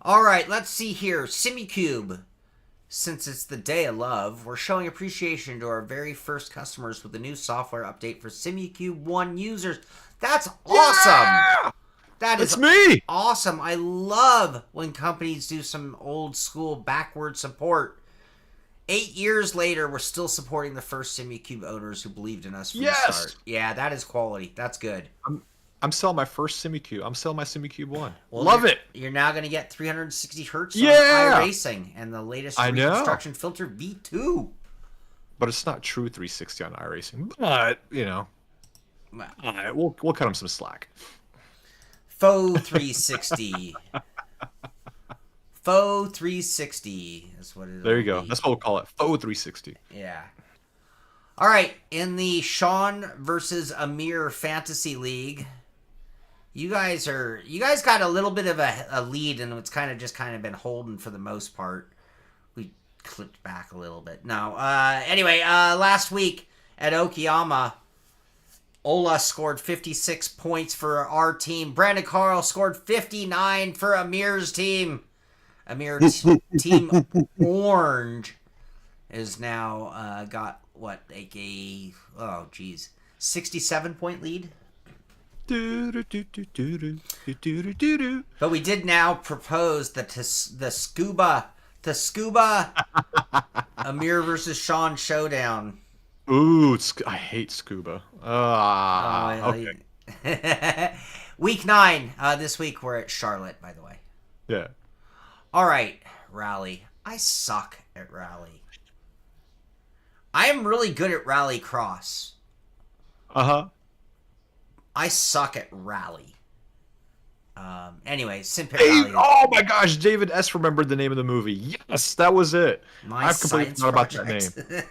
All right, let's see here. Simicube. Since it's the day of love, we're showing appreciation to our very first customers with a new software update for Simicube 1 users. That's awesome! Yeah! That is It's me. awesome. I love when companies do some old school backward support. 8 years later, we're still supporting the first SimuCube owners who believed in us from the start. Yeah, that is quality. That's good. I'm selling my first SimuCube. I'm selling my SimuCube 1. Well, Love it. You're now going to get 360 hertz Yeah! on iRacing and the latest I know. reconstruction filter V2. But it's not true 360 on iRacing. But, we'll cut them some slack. Faux 360. Faux 360 is what it is. There you go. That's what we'll call it. Faux 360. Yeah. All right. In the Sean versus Amir Fantasy League, you guys got a little bit of a lead, and it's kind of been holding for the most part. We clipped back a little bit. No. Anyway, last week at Okayama, Ola scored 56 points for our team. Brandon Carl scored 59 for Amir's team. Team Orange is now got what, like a 67-point lead. But we did now propose the scuba Amir versus Sean showdown. Ooh, I hate scuba. Okay. Week 9. This week we're at Charlotte, by the way. Yeah. All right, rally. I suck at rally. I am really good at rally cross. Uh-huh. I suck at rally. Anyway, Simpit Rally. Oh my gosh, David S. remembered the name of the movie. Yes, that was it. I've completely forgot about that name.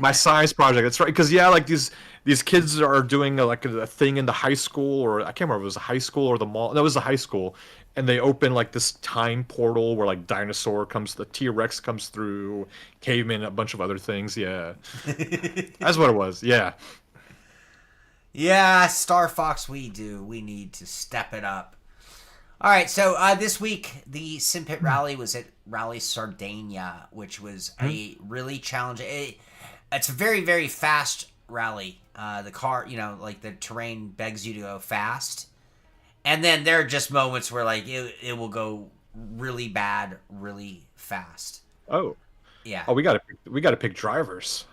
My science project. That's right. Because like these kids are doing a thing in the high school, or I can't remember if it was the high school or the mall. No, it was the high school, and they open like this time portal where like dinosaur comes, the T-Rex comes through, caveman, a bunch of other things. Yeah, that's what it was. Yeah. Yeah, Star Fox, we need to step it up. All right, so this week the Simpit Rally was at Rally Sardinia, which was a really challenging. It's a very, very fast rally. The car, like the terrain begs you to go fast, and then there are just moments where like it will go really bad, really fast. Oh, yeah. Oh, we gotta pick drivers.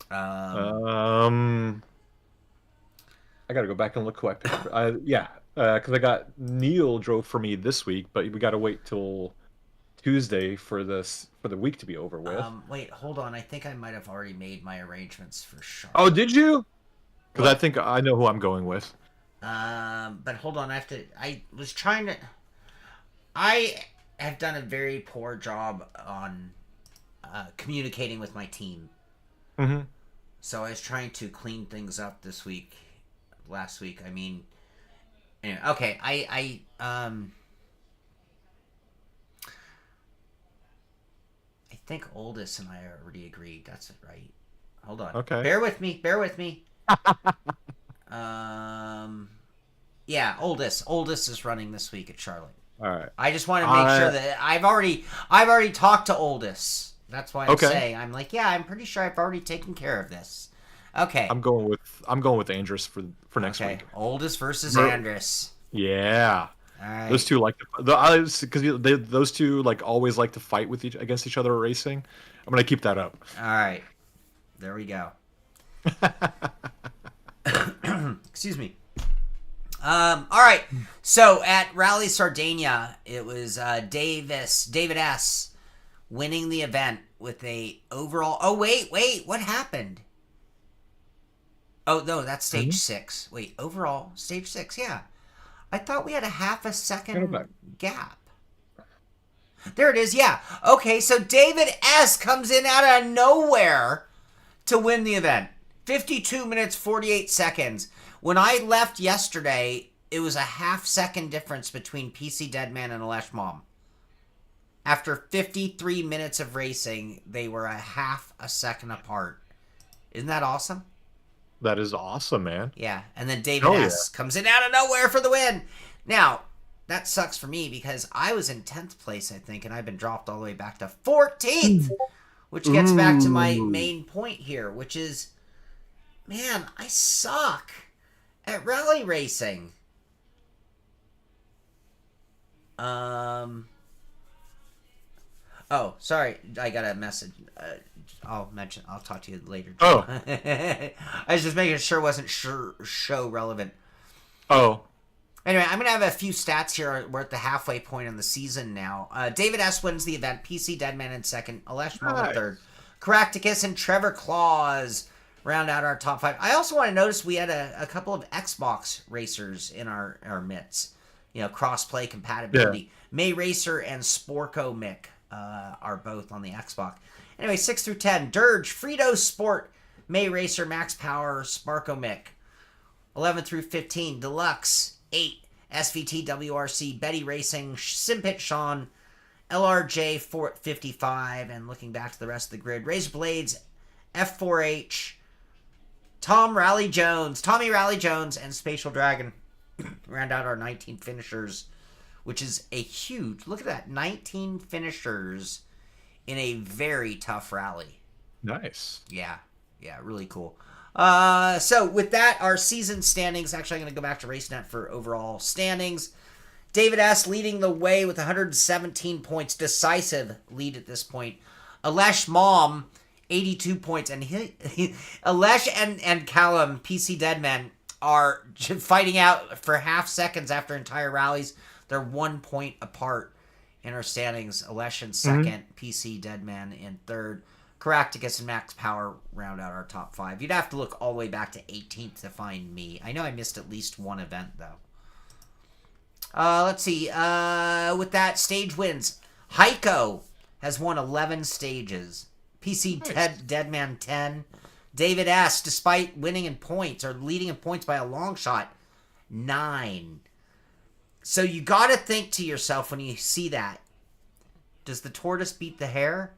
I gotta go back and look who I picked. Because I got Neil drove for me this week, but we gotta wait till Tuesday for the week to be over with. Wait, hold on. I think I might have already made my arrangements for sure. Oh, did you? Because I think I know who I'm going with. But hold on. I have done a very poor job on communicating with my team. Mm-hmm. So I was trying to clean things up this week. Last week, I mean. Anyway, okay, I think Oldest and I already agreed. That's it, right? Hold on. Okay. Bear with me. Yeah, Oldest is running this week at Charlotte. All right. I just want to make sure that I've already talked to Oldest. That's why I'm saying I'm like, yeah, I'm pretty sure I've already taken care of this. Okay. I'm going with Andrus for next week. Oldest versus Andrus. Yeah. All right. Those two those two like always like to fight against each other at racing. I'm gonna keep that up. All right. There we go. Excuse me. All right. So at Rally Sardinia, it was David S. winning the event with a overall. Oh wait, what happened? Oh no, that's stage 6. Wait, overall stage 6. Yeah, I thought we had a half a second gap. There it is. Yeah. Okay, so David S. comes in out of nowhere to win the event. 52 minutes 48 seconds. When I left yesterday, it was a half-second difference between PC Deadman and Alesh Mom. After 53 minutes of racing, they were a half a second apart. Isn't that awesome? That is awesome, man. Yeah, and then David S. comes in out of nowhere for the win. Now, that sucks for me because I was in 10th place, I think, and I've been dropped all the way back to 14th, which gets back to my main point here, which is, man, I suck at rally racing. Oh, sorry. I got a message. I'll talk to you later. Oh. I was just making sure it wasn't show relevant. Oh. Anyway, I'm going to have a few stats here. We're at the halfway point in the season now. David S. wins the event. PC Deadman in second. Alesh Mom in third. Caractacus and Trevor Claus round out our top 5. I also want to notice we had a couple of Xbox racers in our midst. Cross-play compatibility. Yeah. May Racer and Sporko Mick are both on the Xbox. Anyway, 6 through 10. Dirge, Frito Sport, May Racer, Max Power, Sparko Mick. 11 through 15. Deluxe, 8. SVT, WRC, Betty Racing, Simpit Sean, LRJ, 55. And looking back to the rest of the grid, Razor Blades, F4H, Tommy Rally Jones, and Spatial Dragon round out our 19 finishers, which is a huge, look at that, 19 finishers in a very tough rally. Nice. Yeah, really cool. So with that, our season standings, actually I'm going to go back to RaceNet for overall standings. David S. leading the way with 117 points, decisive lead at this point. Alesh Mom, 82 points, and Alesh and Callum, PC Deadman, are fighting out for half seconds after entire rallies. They're 1 point apart in our standings. Alesh in second, PC Deadman in third. Caractacus and Max Power round out our top 5. You'd have to look all the way back to 18th to find me. I know I missed at least one event, though. Let's see. With that, stage wins. Heiko has won 11 stages. PC Deadman 10. David S., despite winning in points, or leading in points by a long shot, 9. So you got to think to yourself when you see that, does the tortoise beat the hare?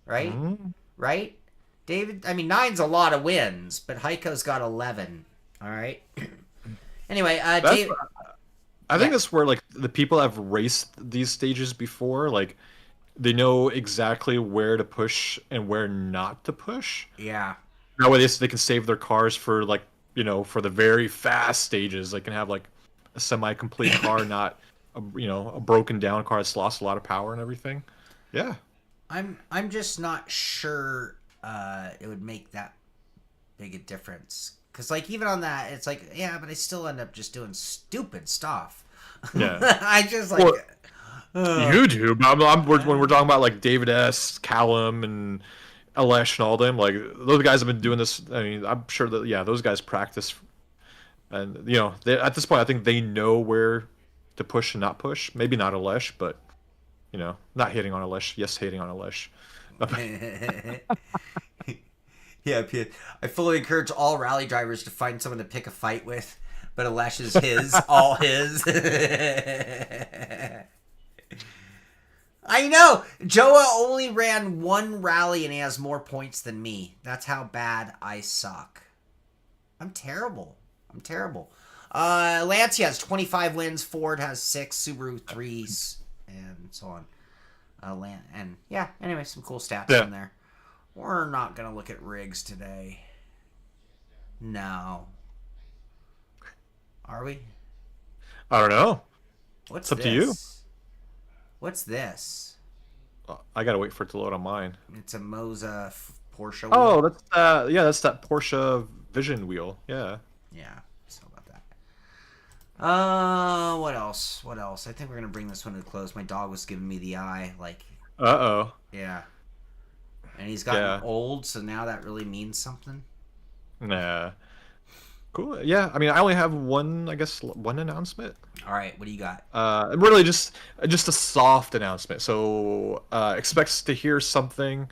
Right? Mm-hmm. Right? David, 9's a lot of wins, but Heiko's got 11. All right? Anyway, Dave... I think that's where, like, the people that have raced these stages before, like, they know exactly where to push and where not to push. Yeah. That way they can save their cars for, like, for the very fast stages. They can have, like, a semi-complete car, not, a broken down car that's lost a lot of power and everything. Yeah. I'm just not sure it would make that big a difference. Because, like, even on that, it's like, yeah, but I still end up just doing stupid stuff. Yeah. I just, like... You do, but when we're talking about, like, David S., Callum, and Alesh and all them, like, those guys have been doing this. I'm sure that, yeah, those guys practice. And, at this point, I think they know where to push and not push. Maybe not Alesh, but, not hating on Alesh. Yes, hating on Alesh. Yeah, I fully encourage all rally drivers to find someone to pick a fight with, but Alesh is his, all his. I know! Joa only ran one rally and he has more points than me. That's how bad I suck. I'm terrible. Lancia has 25 wins, Ford has 6, Subaru 3, and so on. Anyway, some cool stats in there. We're not going to look at rigs today. No. Are we? I don't know. What's up to you. What's this? I got to wait for it to load on mine. It's a Moza Porsche wheel. Oh, that's that Porsche Vision wheel. Yeah. Yeah. So about that. What else? I think we're going to bring this one to a close. My dog was giving me the eye. Like. Uh-oh. Yeah. And he's gotten old, so now that really means something. Nah. Cool. Yeah, I only have one announcement. All right, what do you got? Really just a soft announcement. So expect to hear something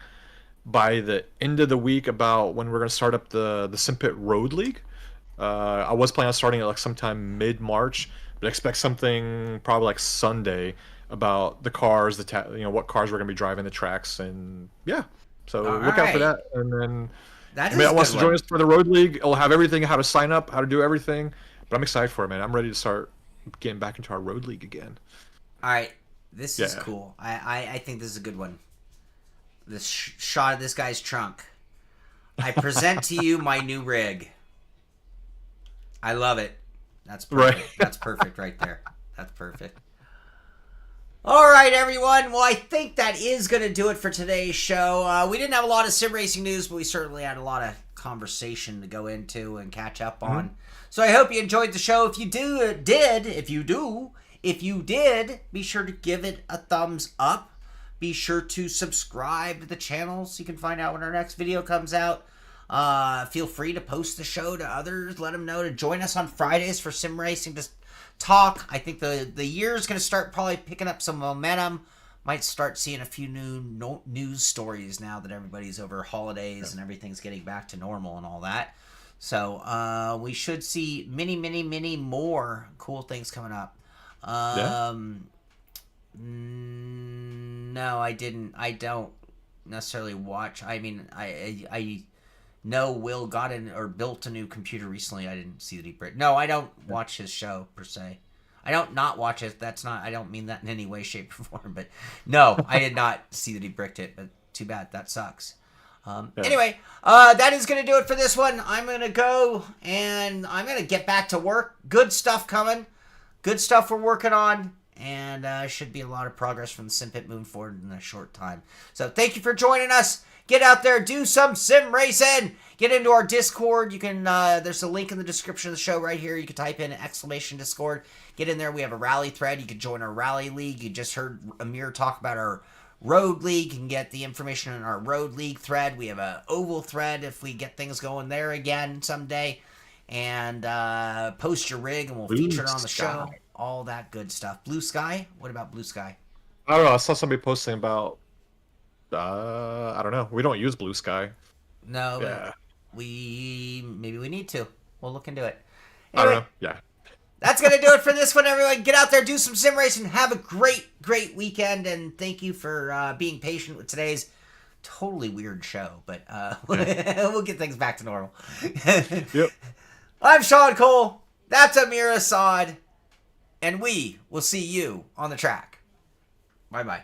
by the end of the week about when we're going to start up the Simpit Road League. I was planning on starting it like sometime mid-March, but expect something probably like Sunday about the cars, what cars we're going to be driving the tracks, and yeah. So look out for that. And then anybody that wants to join us for the Road League, it'll have everything, how to sign up, how to do everything. But I'm excited for it, man. I'm ready to start getting back into our Road League again. All right. This is cool. I think this is a good one. This shot of this guy's trunk. I present to you my new rig. I love it. That's perfect. Right. That's perfect right there. That's perfect. All right, everyone. Well, I think that is going to do it for today's show. We didn't have a lot of sim racing news, but we certainly had a lot of conversation to go into and catch up on. So I hope you enjoyed the show. If you did, be sure to give it a thumbs up. Be sure to subscribe to the channel so you can find out when our next video comes out. Feel free to post the show to others. Let them know to join us on Fridays for sim racing to talk. I think the year is going to start probably picking up some momentum. Might start seeing a few new news stories now that everybody's over holidays and everything's getting back to normal and all that. So we should see many more cool things coming up. No, I didn't. I don't necessarily watch. I mean, I know Will got in or built a new computer recently. I didn't see that he bricked. No, I don't watch his show per se. I don't not watch it. That's not. I don't mean that in any way, shape, or form. But no, I did not see that he bricked it. But too bad. That sucks. Anyway, that is going to do it for this one. I'm going to go and I'm going to get back to work. Good stuff coming. Good stuff we're working on. And should be a lot of progress from the SimPit moving forward in a short time. So thank you for joining us. Get out there, do some sim racing. Get into our Discord. You can. There's a link in the description of the show right here. You can type in !Discord. Get in there. We have a rally thread. You can join our rally league. You just heard Amir talk about our road league. You can get the information in our road league thread. We have a oval thread if we get things going there again someday. And post your rig and we'll feature it on the show. All that good stuff. Blue Sky? What about Blue Sky? I don't know. I saw somebody posting about. I don't know. We don't use Blue Sky. No. Yeah. Maybe we need to. We'll look into it. Anyway, I don't know. Yeah. That's gonna do it for this one, everyone. Get out there, do some sim racing. Have a great weekend, and thank you for being patient with today's totally weird show. But we'll get things back to normal. Yep. I'm Sean Cole. That's Amir Assad. And we will see you on the track. Bye-bye.